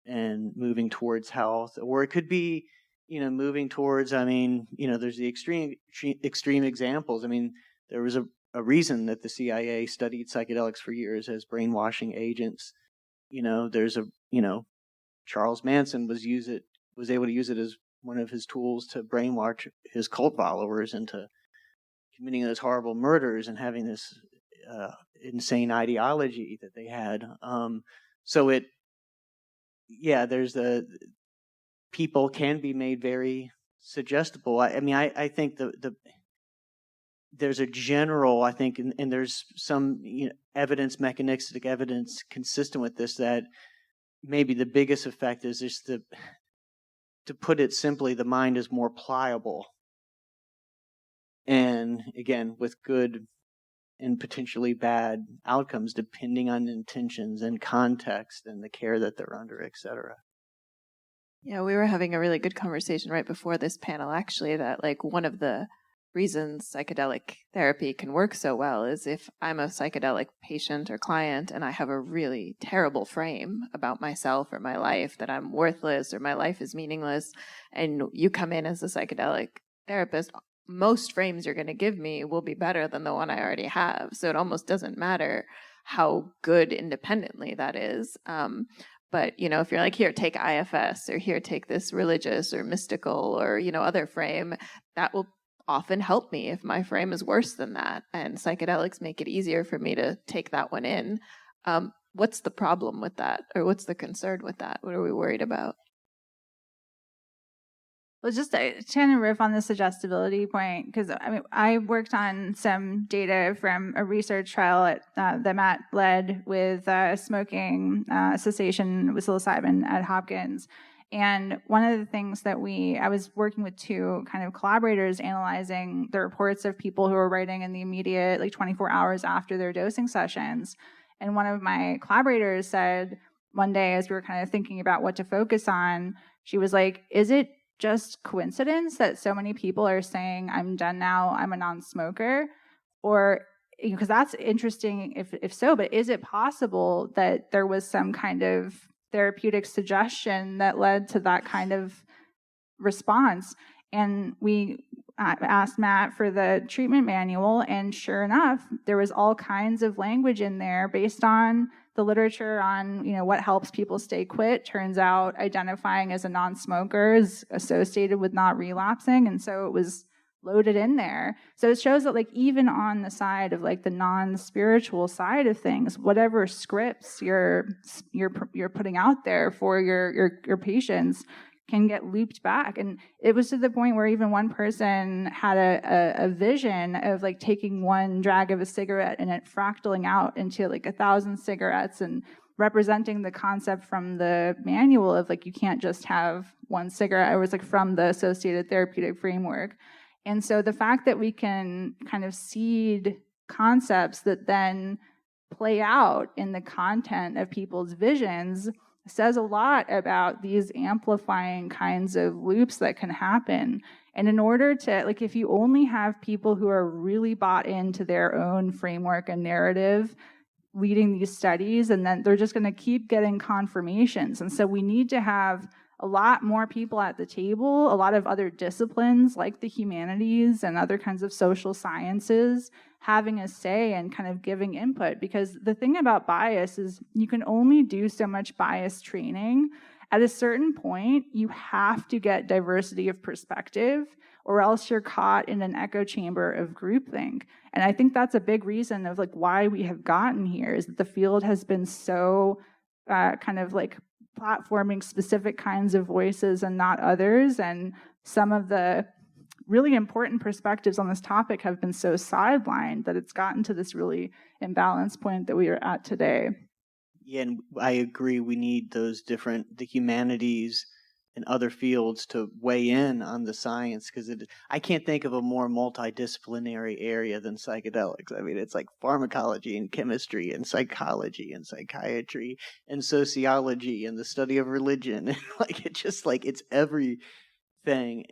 and moving towards health. Or it could be, moving towards, there's the extreme examples. There was a reason that the CIA studied psychedelics for years as brainwashing agents. Charles Manson was able to use it as one of his tools to brainwash his cult followers into committing those horrible murders and having this insane ideology that they had. There's people can be made very suggestible. I think there's a general, and there's some mechanistic evidence consistent with this, that maybe the biggest effect is just to put it simply, the mind is more pliable. And again, with good and potentially bad outcomes, depending on intentions and context and the care that they're under, et cetera. Yeah, we were having a really good conversation right before this panel, actually, that like one of the reasons psychedelic therapy can work so well is if I'm a psychedelic patient or client and I have a really terrible frame about myself or my life, that I'm worthless or my life is meaningless, and you come in as a psychedelic therapist, most frames you're going to give me will be better than the one I already have. So it almost doesn't matter how good independently that is. But, if you're like, here, take IFS, or here, take this religious or mystical or, other frame, that will often help me if my frame is worse than that. And psychedelics make it easier for me to take that one in. What's the problem with that? Or what's the concern with that? What are we worried about? Well, just trying to riff on the suggestibility point, because I worked on some data from a research trial that Matt led with smoking cessation with psilocybin at Hopkins. And one of the things that I was working with two kind of collaborators analyzing the reports of people who were writing in the immediate, 24 hours after their dosing sessions. And one of my collaborators said one day, as we were kind of thinking about what to focus on, she was like, is it just coincidence that so many people are saying, I'm done now, I'm a non-smoker? Or, because that's interesting if so, but is it possible that there was some kind of therapeutic suggestion that led to that kind of response? And we asked Matt for the treatment manual, and sure enough, there was all kinds of language in there based on the literature on, what helps people stay quit. Turns out identifying as a non-smoker is associated with not relapsing, and so it was loaded in there. So it shows that even on the side of the non-spiritual side of things, whatever scripts you're putting out there for your patients can get looped back. And it was to the point where even one person had a vision of taking one drag of a cigarette and it fractaling out into 1,000 cigarettes, and representing the concept from the manual of you can't just have one cigarette. It was from the associated therapeutic framework. And so the fact that we can kind of seed concepts that then play out in the content of people's visions says a lot about these amplifying kinds of loops that can happen. And in order to, if you only have people who are really bought into their own framework and narrative leading these studies, and then they're just going to keep getting confirmations. And so we need to have a lot more people at the table, a lot of other disciplines like the humanities and other kinds of social sciences having a say and kind of giving input. Because the thing about bias is you can only do so much bias training. At a certain point, you have to get diversity of perspective, or else you're caught in an echo chamber of groupthink. And I think that's a big reason of why we have gotten here, is that the field has been so platforming specific kinds of voices and not others. And some of the really important perspectives on this topic have been so sidelined that it's gotten to this really imbalanced point that we are at today. Yeah, and I agree. We need the humanities and other fields to weigh in on the science, because I can't think of a more multidisciplinary area than psychedelics. I mean, it's pharmacology and chemistry and psychology and psychiatry and sociology and the study of religion. It's everything.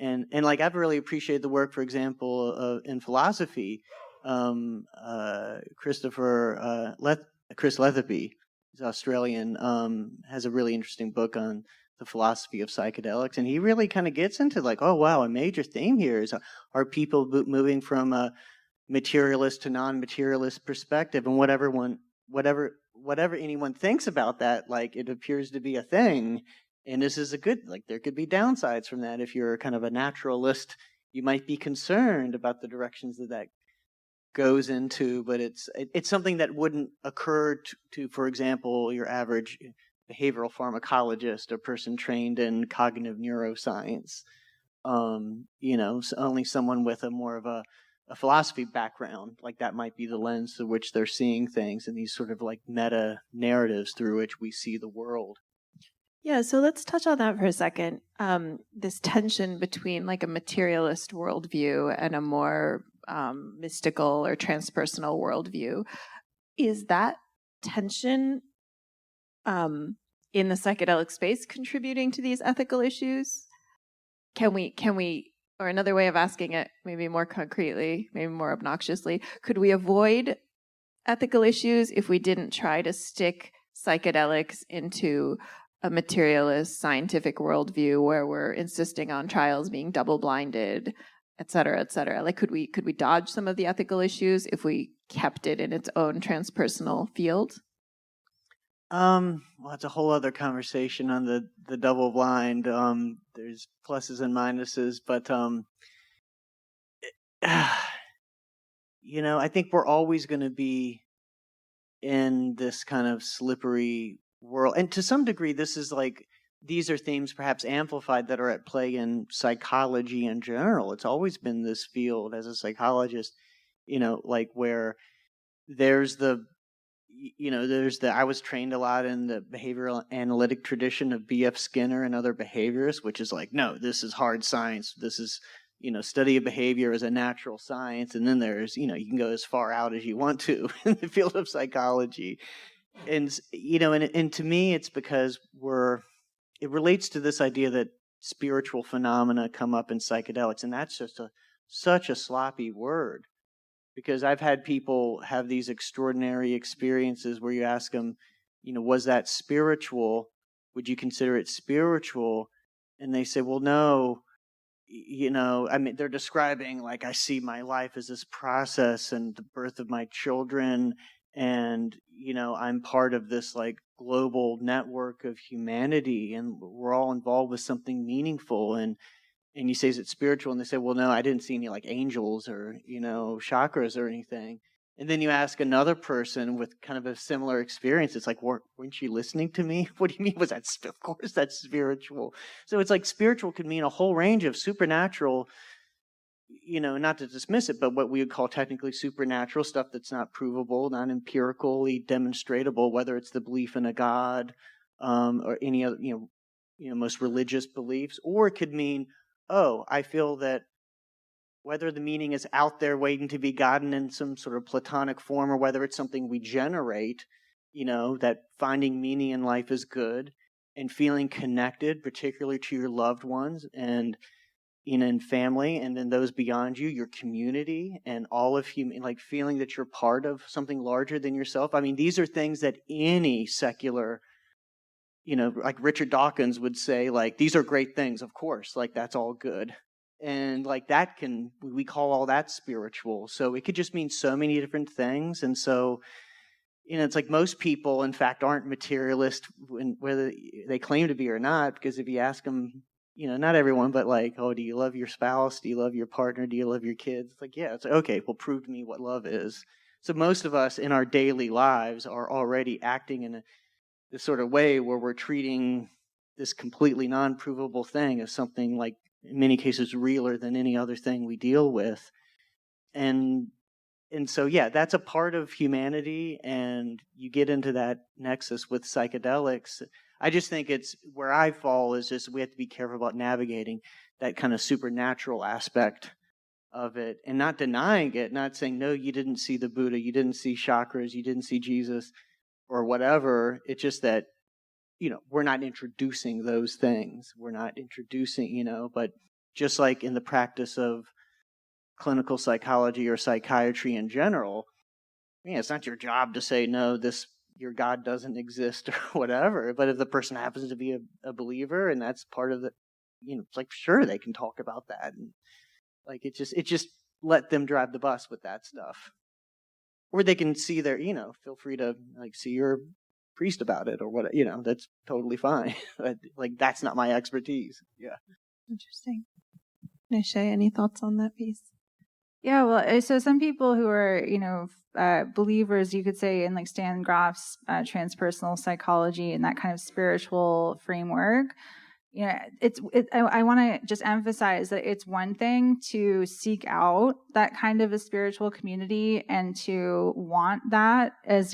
And I've really appreciated the work, for example, in philosophy. Chris Letherby, he's Australian, has a really interesting book on the philosophy of psychedelics, and he really kind of gets into oh wow, a major theme here is, are people moving from a materialist to non-materialist perspective, and whatever anyone thinks about that, it appears to be a thing, and this is a good, there could be downsides from that. If you're kind of a naturalist, you might be concerned about the directions that goes into, but it's something that wouldn't occur to, for example, your average behavioral pharmacologist, a person trained in cognitive neuroscience. Only someone with a more of a philosophy background, that might be the lens through which they're seeing things, and these sort of meta narratives through which we see the world. Yeah, so let's touch on that for a second. This tension between a materialist worldview and a more mystical or transpersonal worldview. Is that tension in the psychedelic space contributing to these ethical issues? Can we Or another way of asking it, maybe more concretely, maybe more obnoxiously, could we avoid ethical issues if we didn't try to stick psychedelics into a materialist scientific worldview where we're insisting on trials being double-blinded, et cetera, et cetera? Like, could we dodge some of the ethical issues if we kept it in its own transpersonal field? Well, it's a whole other conversation on the double blind. There's pluses and minuses, but I think we're always going to be in this kind of slippery world, and to some degree, these are themes perhaps amplified that are at play in psychology in general. It's always been this field as a psychologist, where there's I was trained a lot in the behavioral analytic tradition of B.F. Skinner and other behaviorists, which is like, no, this is hard science. This is, study of behavior as a natural science. And then there's, you can go as far out as you want to in the field of psychology. And, and to me, it's because it relates to this idea that spiritual phenomena come up in psychedelics. And that's just such a sloppy word. Because I've had people have these extraordinary experiences where you ask them, was that spiritual? Would you consider it spiritual? And they say, well, no, they're describing, like, I see my life as this process and the birth of my children. And, I'm part of this like global network of humanity, and we're all involved with something meaningful. And you say, is it spiritual? And they say, well, no, I didn't see any like angels or, chakras or anything. And then you ask another person with kind of a similar experience. It's like, weren't you listening to me? What do you mean? Of course that's spiritual. So it's like spiritual could mean a whole range of supernatural, not to dismiss it, but what we would call technically supernatural stuff that's not provable, not empirically demonstratable, whether it's the belief in a God or any other, most religious beliefs. Or it could mean, I feel that whether the meaning is out there waiting to be gotten in some sort of platonic form, or whether it's something we generate, that finding meaning in life is good, and feeling connected, particularly to your loved ones and, and family, and then those beyond you, your community, and all of human, like feeling that you're part of something larger than yourself. I mean, these are things that any secular, like Richard Dawkins would say, like, these are great things, of course, like that's all good. And like we call all that spiritual. So it could just mean so many different things. And so, it's like most people, in fact, aren't materialist, whether they claim to be or not, because if you ask them, not everyone, but like, do you love your spouse? Do you love your partner? Do you love your kids? It's like, yeah, it's like, okay, well, prove to me what love is. So most of us in our daily lives are already acting in this sort of way where we're treating this completely non-provable thing as something like, in many cases, realer than any other thing we deal with. And so, yeah, that's a part of humanity, and you get into that nexus with psychedelics. I just think it's where I fall is just we have to be careful about navigating that kind of supernatural aspect of it and not denying it, not saying, no, you didn't see the Buddha, you didn't see chakras, you didn't see Jesus or whatever. It's just that, we're not introducing those things. We're not introducing, but just like in the practice of clinical psychology or psychiatry in general, it's not your job to say, no, your God doesn't exist or whatever. But if the person happens to be a believer and that's part of the, it's like, sure, they can talk about that. And like, it just let them drive the bus with that stuff. Or they can see their, feel free to like see your priest about it or what, that's totally fine. Like, that's not my expertise. Yeah. Interesting. Neşe, any thoughts on that piece? Yeah, well, so some people who are, believers, you could say, in like Stan Grof's transpersonal psychology and that kind of spiritual framework, I want to just emphasize that it's one thing to seek out that kind of a spiritual community and to want that as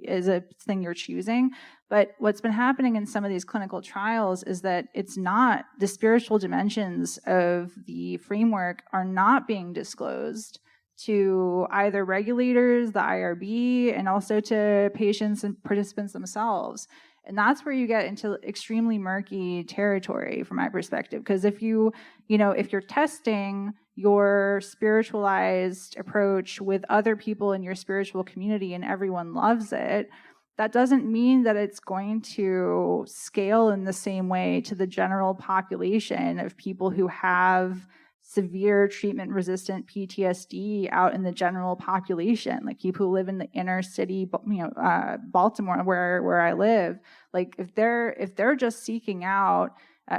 is a thing you're choosing. But what's been happening in some of these clinical trials is that it's not, the spiritual dimensions of the framework are not being disclosed to either regulators, the IRB, and also to patients and participants themselves. And that's where you get into extremely murky territory from my perspective. Because if you're testing your spiritualized approach with other people in your spiritual community and everyone loves it, that doesn't mean that it's going to scale in the same way to the general population of people who have severe treatment-resistant PTSD out in the general population, like people who live in the inner city, Baltimore, where I live. Like if they're just seeking out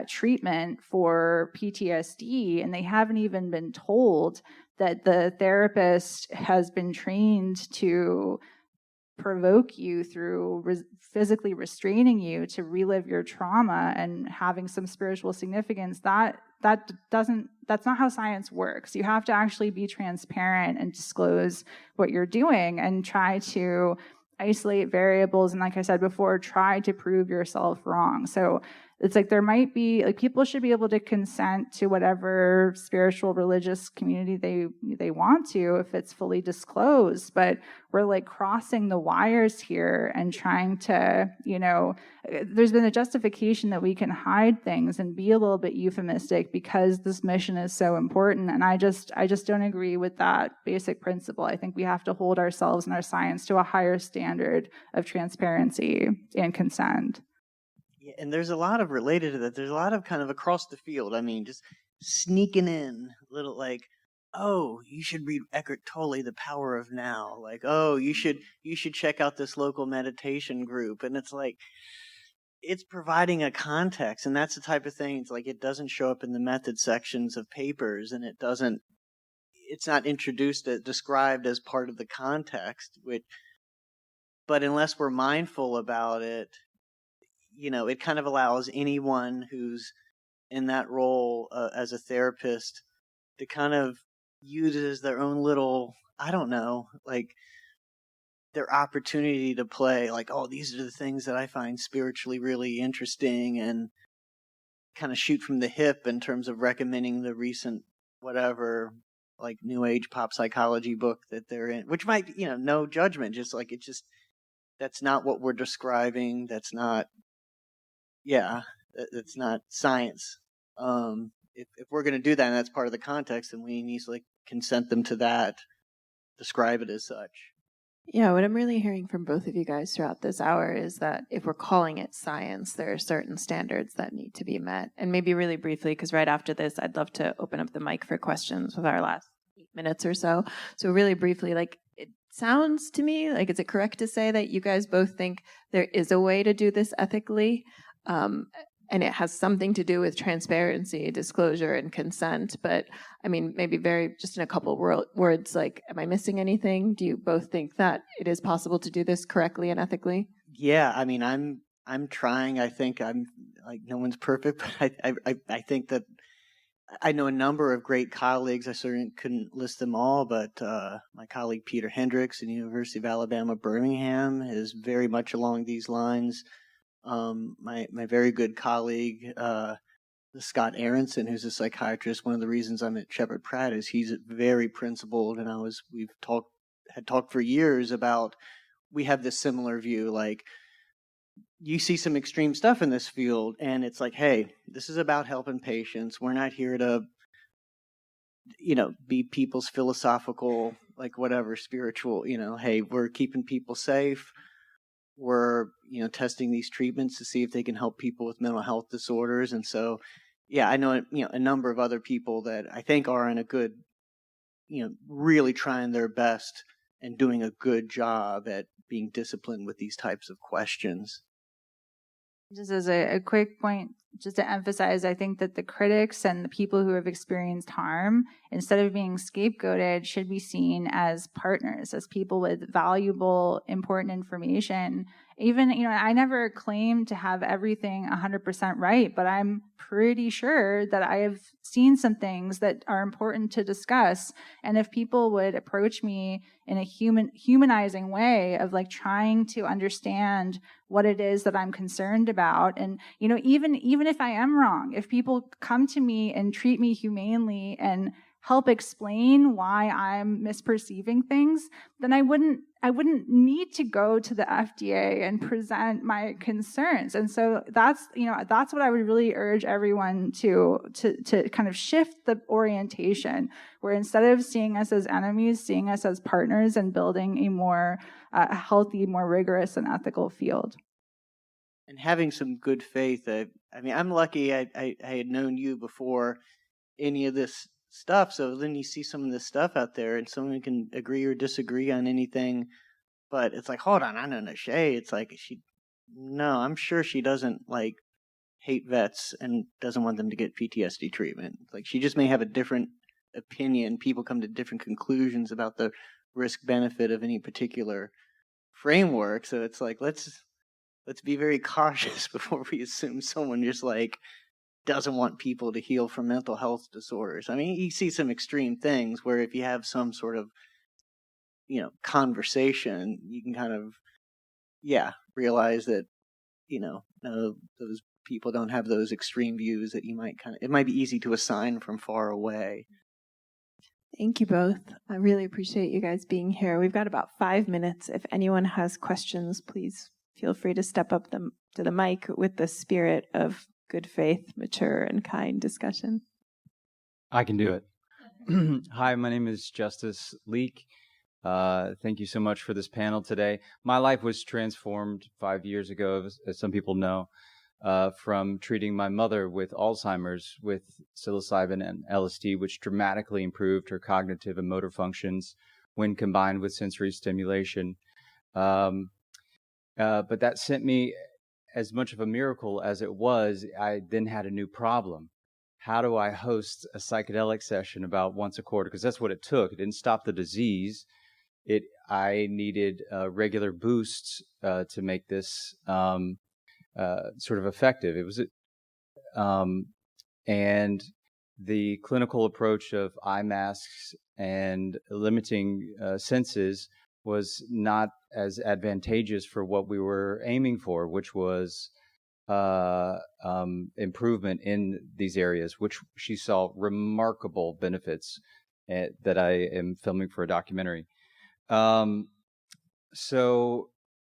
treatment for PTSD and they haven't even been told that the therapist has been trained to provoke you through physically restraining you to relive your trauma and having some spiritual significance, that's not how science works. You have to actually be transparent and disclose what you're doing and try to isolate variables, and like I said before, try to prove yourself wrong. So it's like there might be, like, people should be able to consent to whatever spiritual religious community they want to if it's fully disclosed, but we're like crossing the wires here and trying to, there's been a justification that we can hide things and be a little bit euphemistic because this mission is so important. And I just don't agree with that basic principle. I think we have to hold ourselves and our science to a higher standard of transparency and consent. Yeah, and there's a lot of related to that. There's a lot of kind of across the field. I mean, just sneaking in little like, oh, you should read Eckhart Tolle, The Power of Now. Like, oh, you should check out this local meditation group. And it's like, it's providing a context, and that's the type of thing. It's like it doesn't show up in the method sections of papers, and it's not described as part of the context. But unless we're mindful about it, it kind of allows anyone who's in that role as a therapist to kind of use it as their own little, I don't know, like their opportunity to play, like, oh, these are the things that I find spiritually really interesting, and kind of shoot from the hip in terms of recommending the recent whatever, like new age pop psychology book that they're in, which might, no judgment, just like that's not what we're describing. That's not science. If we're going to do that, and that's part of the context, then we need to consent them to that, describe it as such. Yeah, what I'm really hearing from both of you guys throughout this hour is that if we're calling it science, there are certain standards that need to be met. And maybe really briefly, because right after this, I'd love to open up the mic for questions with our last 8 minutes or so. So really briefly, it sounds to me like, is it correct to say that you guys both think there is a way to do this ethically? And it has something to do with transparency, disclosure, and consent. But I mean, maybe just in a couple words, am I missing anything? Do you both think that it is possible to do this correctly and ethically? Yeah, I mean, I'm trying. I think I'm no one's perfect, but I think that I know a number of great colleagues. I certainly couldn't list them all, but my colleague Peter Hendricks in the University of Alabama, Birmingham, is very much along these lines. My very good colleague, Scott Aronson, who's a psychiatrist. One of the reasons I'm at Shepherd Pratt is he's very principled, and we've talked for years about, we have this similar view. Like, you see some extreme stuff in this field, and it's like, hey, this is about helping patients. We're not here to, be people's philosophical, whatever, spiritual, hey, we're keeping people safe. We're, testing these treatments to see if they can help people with mental health disorders. And so, yeah, I know, a number of other people that I think are in a good, really trying their best and doing a good job at being disciplined with these types of questions. Just as a quick point, just to emphasize, I think that the critics and the people who have experienced harm, instead of being scapegoated, should be seen as partners, as people with valuable, important information. Even, I never claim to have everything 100% right, but I'm pretty sure that I have seen some things that are important to discuss. And if people would approach me in a humanizing way of trying to understand what it is that I'm concerned about, and even if I am wrong, if people come to me and treat me humanely and help explain why I'm misperceiving things, then I wouldn't need to go to the FDA and present my concerns. And so that's what I would really urge everyone to kind of shift the orientation, where instead of seeing us as enemies, seeing us as partners and building a more healthy, more rigorous and ethical field. And having some good faith. I mean, I'm lucky I had known you before any of this stuff. So then you see some of this stuff out there and someone can agree or disagree on anything. But it's like, hold on, I know Neşe. It's like, I'm sure she doesn't like hate vets and doesn't want them to get PTSD treatment. Like, she just may have a different opinion. People come to different conclusions about the risk benefit of any particular framework. So it's like, let's be very cautious before we assume someone just like doesn't want people to heal from mental health disorders. I mean, you see some extreme things where if you have some sort of, conversation, you can kind of, realize that, no, those people don't have those extreme views that you might it might be easy to assign from far away. Thank you both. I really appreciate you guys being here. We've got about 5 minutes. If anyone has questions, please feel free to step up to the mic with the spirit of good faith, mature, and kind discussion. I can do it. Hi, my name is Justice Leak. Thank you so much for this panel today. My life was transformed 5 years ago, as some people know, from treating my mother with Alzheimer's with psilocybin and LSD, which dramatically improved her cognitive and motor functions when combined with sensory stimulation. But that sent me, as much of a miracle as it was, I then had a new problem. How do I host a psychedelic session about once a quarter? Because that's what it took. It didn't stop the disease. I needed regular boosts to make this sort of effective. It was, and the clinical approach of eye masks and limiting senses was not as advantageous for what we were aiming for, which was improvement in these areas, which she saw remarkable benefits that I am filming for a documentary. But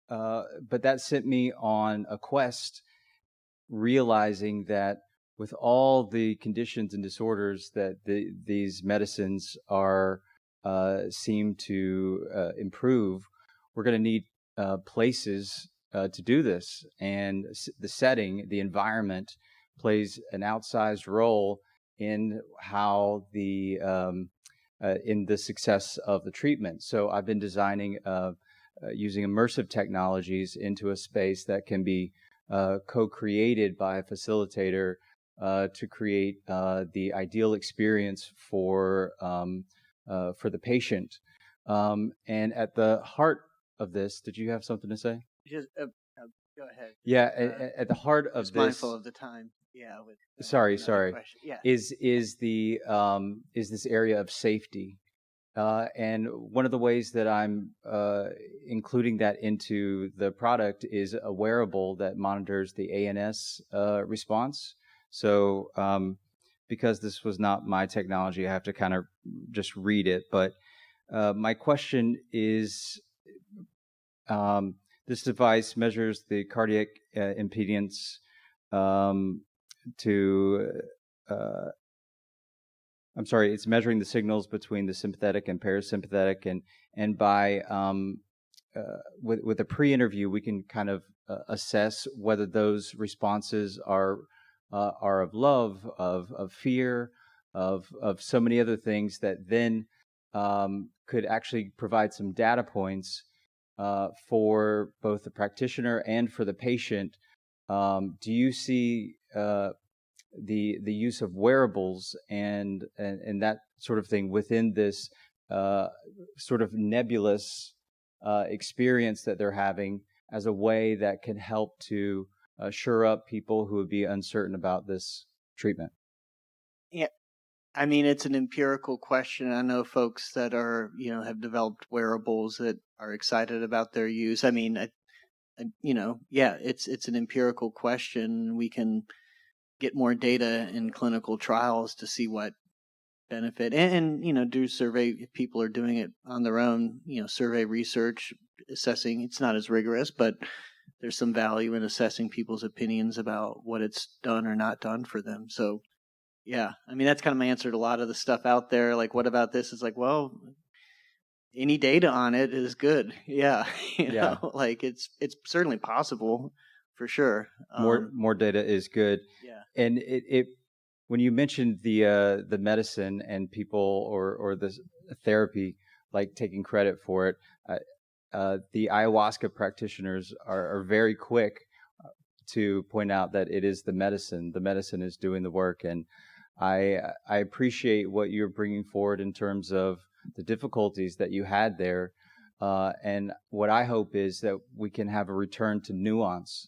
that sent me on a quest, realizing that with all the conditions and disorders that these medicines are seem to improve, we're going to need places to do this. And the setting, the environment, plays an outsized role in how in the success of the treatment. So I've been designing using immersive technologies into a space that can be co-created by a facilitator to create the ideal experience for the patient. And at the heart of this, did you have something to say? Just go ahead. Yeah, at the heart of just this. Mindful of the time. Yeah. Sorry. Yeah. Is this area of safety, and one of the ways that I'm including that into the product is a wearable that monitors the ANS response. So because this was not my technology, I have to kind of just read it. But my question is, this device measures the cardiac impedance it's measuring the signals between the sympathetic and parasympathetic, and by with a pre-interview, we can kind of assess whether those responses are of love, of fear, of so many other things that then could actually provide some data points for both the practitioner and for the patient. Do you see the use of wearables and that sort of thing within this sort of nebulous experience that they're having as a way that can help to shore up people who would be uncertain about this treatment? Yeah. I mean, it's an empirical question. I know folks that are, have developed wearables that are excited about their use. I mean, it's an empirical question. We can get more data in clinical trials to see what benefit. And do survey, if people are doing it on their own, survey research, assessing. It's not as rigorous, but there's some value in assessing people's opinions about what it's done or not done for them. So, yeah, I mean, that's kind of my answer to a lot of the stuff out there. Like, what about this? It's like, well, any data on it is good. Yeah. Like it's certainly possible for sure. More data is good. Yeah. And it when you mentioned the medicine and people or the therapy, like taking credit for it, the ayahuasca practitioners are very quick to point out that it is the medicine. The medicine is doing the work, and I appreciate what you're bringing forward in terms of the difficulties that you had there. And what I hope is that we can have a return to nuance.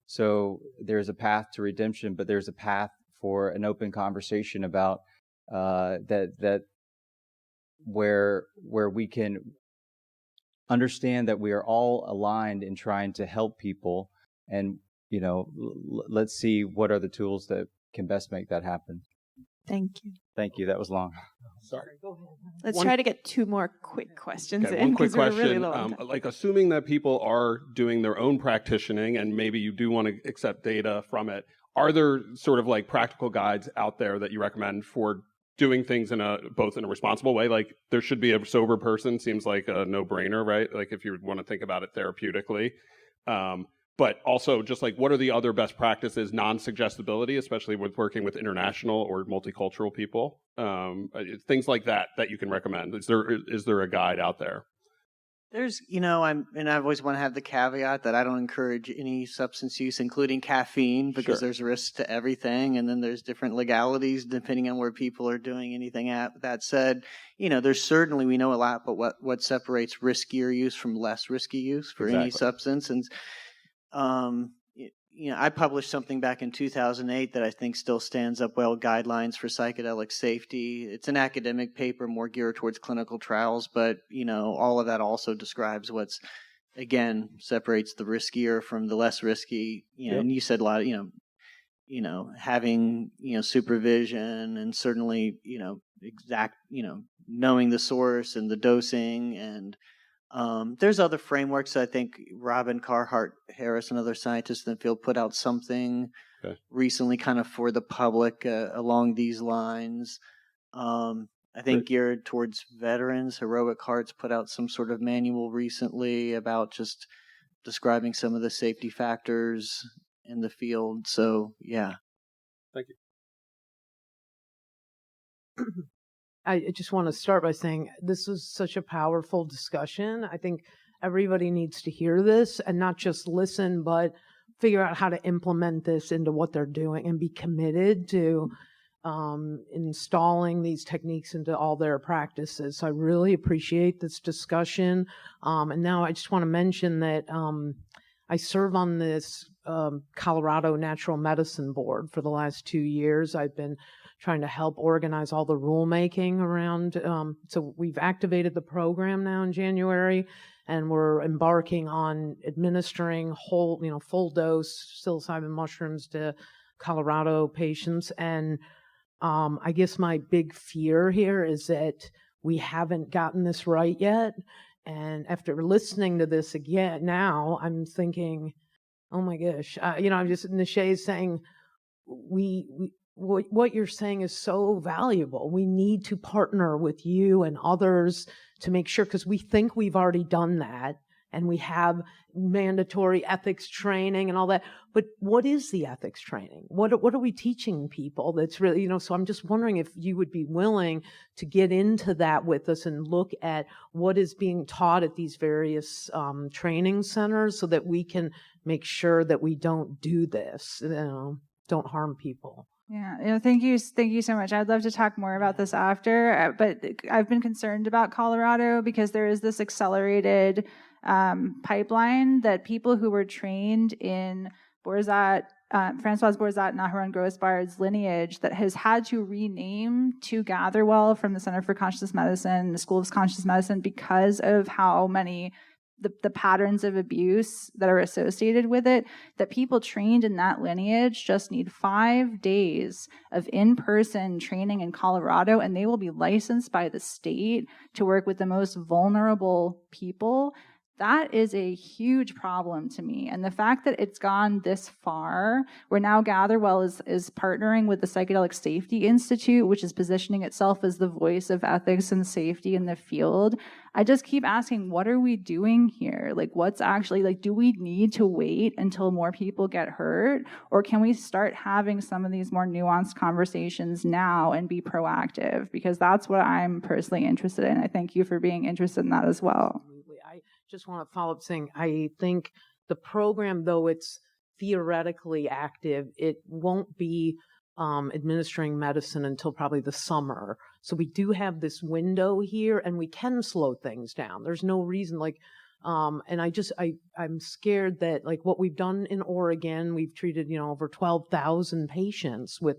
So there's a path to redemption, but there's a path for an open conversation about that where we can understand that we are all aligned in trying to help people, and let's see what are the tools that can best make that happen. Thank you. Thank you. That was long. Sorry. Go ahead. Let's try to get 2 more quick questions in. One quick question. Really low on time. Like, assuming that people are doing their own practicing and maybe you do want to accept data from it, are there sort of like practical guides out there that you recommend for doing things both in a responsible way? Like, there should be a sober person, seems like a no-brainer, right? Like, if you want to think about it therapeutically. But also just like, what are the other best practices, non-suggestibility, especially with working with international or multicultural people? Things like that you can recommend. Is there a guide out there? There's, I always want to have the caveat that I don't encourage any substance use, including caffeine, because there's risks to everything. And then there's different legalities depending on where people are doing anything at. That said, there's certainly, we know a lot, but what separates riskier use from less risky use for any substance. And, I published something back in 2008 that I think still stands up well, guidelines for psychedelic safety. It's an academic paper more geared towards clinical trials, but, all of that also describes what's, again, separates the riskier from the less risky, and you said a lot of, having, supervision and certainly, exact, knowing the source and the dosing and, there's other frameworks. I think Robin Carhart-Harris and other scientists in the field put out something recently kind of for the public along these lines. I think geared towards veterans. Heroic Hearts put out some sort of manual recently about just describing some of the safety factors in the field. So, yeah. Thank you. I just want to start by saying this was such a powerful discussion. I think everybody needs to hear this and not just listen, but figure out how to implement this into what they're doing and be committed to installing these techniques into all their practices. So I really appreciate this discussion. And now I just want to mention that I serve on this Colorado Natural Medicine Board for the last 2 years. I've been trying to help organize all the rulemaking around. So we've activated the program now in January, and we're embarking on administering full dose psilocybin mushrooms to Colorado patients. And I guess my big fear here is that we haven't gotten this right yet. And after listening to this again now, I'm thinking, oh my gosh, Neşe is saying what you're saying is so valuable. We need to partner with you and others to make sure, because we think we've already done that and we have mandatory ethics training and all that. But what is the ethics training? What are we teaching people that's really, so I'm just wondering if you would be willing to get into that with us and look at what is being taught at these various training centers so that we can make sure that we don't do this, don't harm people. Yeah, thank you so much. I'd love to talk more about this after, but I've been concerned about Colorado because there is this accelerated pipeline that people who were trained in Francois Borzat and Aharon Grossbard's lineage that has had to rename to Gatherwell from the Center for Conscious Medicine, the School of Conscious Medicine, because of how many the patterns of abuse that are associated with it, that people trained in that lineage just need 5 days of in-person training in Colorado, and they will be licensed by the state to work with the most vulnerable people. That is a huge problem to me. And the fact that it's gone this far, where now Gatherwell is partnering with the Psychedelic Safety Institute, which is positioning itself as the voice of ethics and safety in the field. I just keep asking, what are we doing here? Like, what's actually, like, do we need to wait until more people get hurt? Or can we start having some of these more nuanced conversations now and be proactive? Because that's what I'm personally interested in. I thank you for being interested in that as well. I just want to follow up saying, I think the program, though it's theoretically active, it won't be administering medicine until probably the summer. So we do have this window here, and we can slow things down. There's no reason, like, and I'm scared that, like, what we've done in Oregon, we've treated, over 12,000 patients with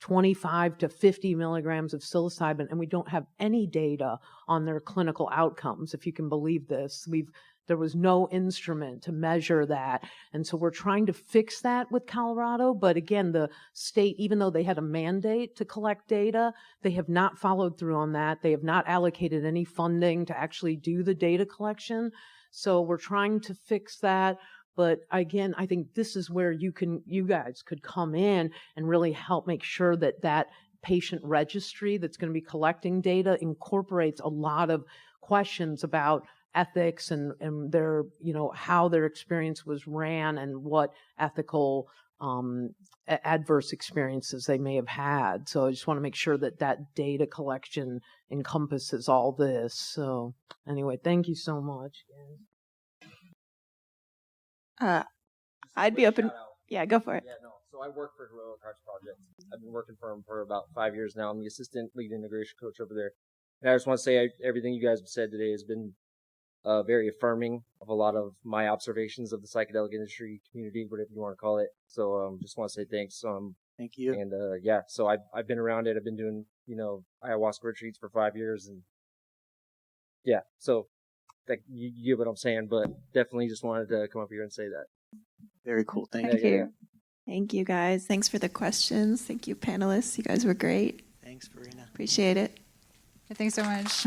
25 to 50 milligrams of psilocybin, and we don't have any data on their clinical outcomes, if you can believe this. There was no instrument to measure that. And so we're trying to fix that with Colorado. But again, the state, even though they had a mandate to collect data, they have not followed through on that. They have not allocated any funding to actually do the data collection. So we're trying to fix that. But again, I think this is where you guys could come in and really help make sure that that patient registry that's going to be collecting data incorporates a lot of questions about ethics and their, how their experience was ran and what ethical adverse experiences they may have had. So I just want to make sure that that data collection encompasses all this. So anyway, thank you so much. I'd be open. Yeah, go for it. Yeah, no. So I work for Heroic Hearts Project. I've been working for them for about 5 years now. I'm the assistant lead integration coach over there. And I just want to say everything you guys have said today has been very affirming of a lot of my observations of the psychedelic industry community, whatever you want to call it. So just want to say thanks. Thank you. And yeah, so I've been around it. I've been doing, ayahuasca retreats for 5 years. And yeah, so you get what I'm saying, but definitely just wanted to come up here and say that. Very cool. Thank Thank you. you. Thank you, guys. Thanks for the questions. Thank you, panelists. You guys were great. Thanks, Barine. Appreciate it. Thanks so much.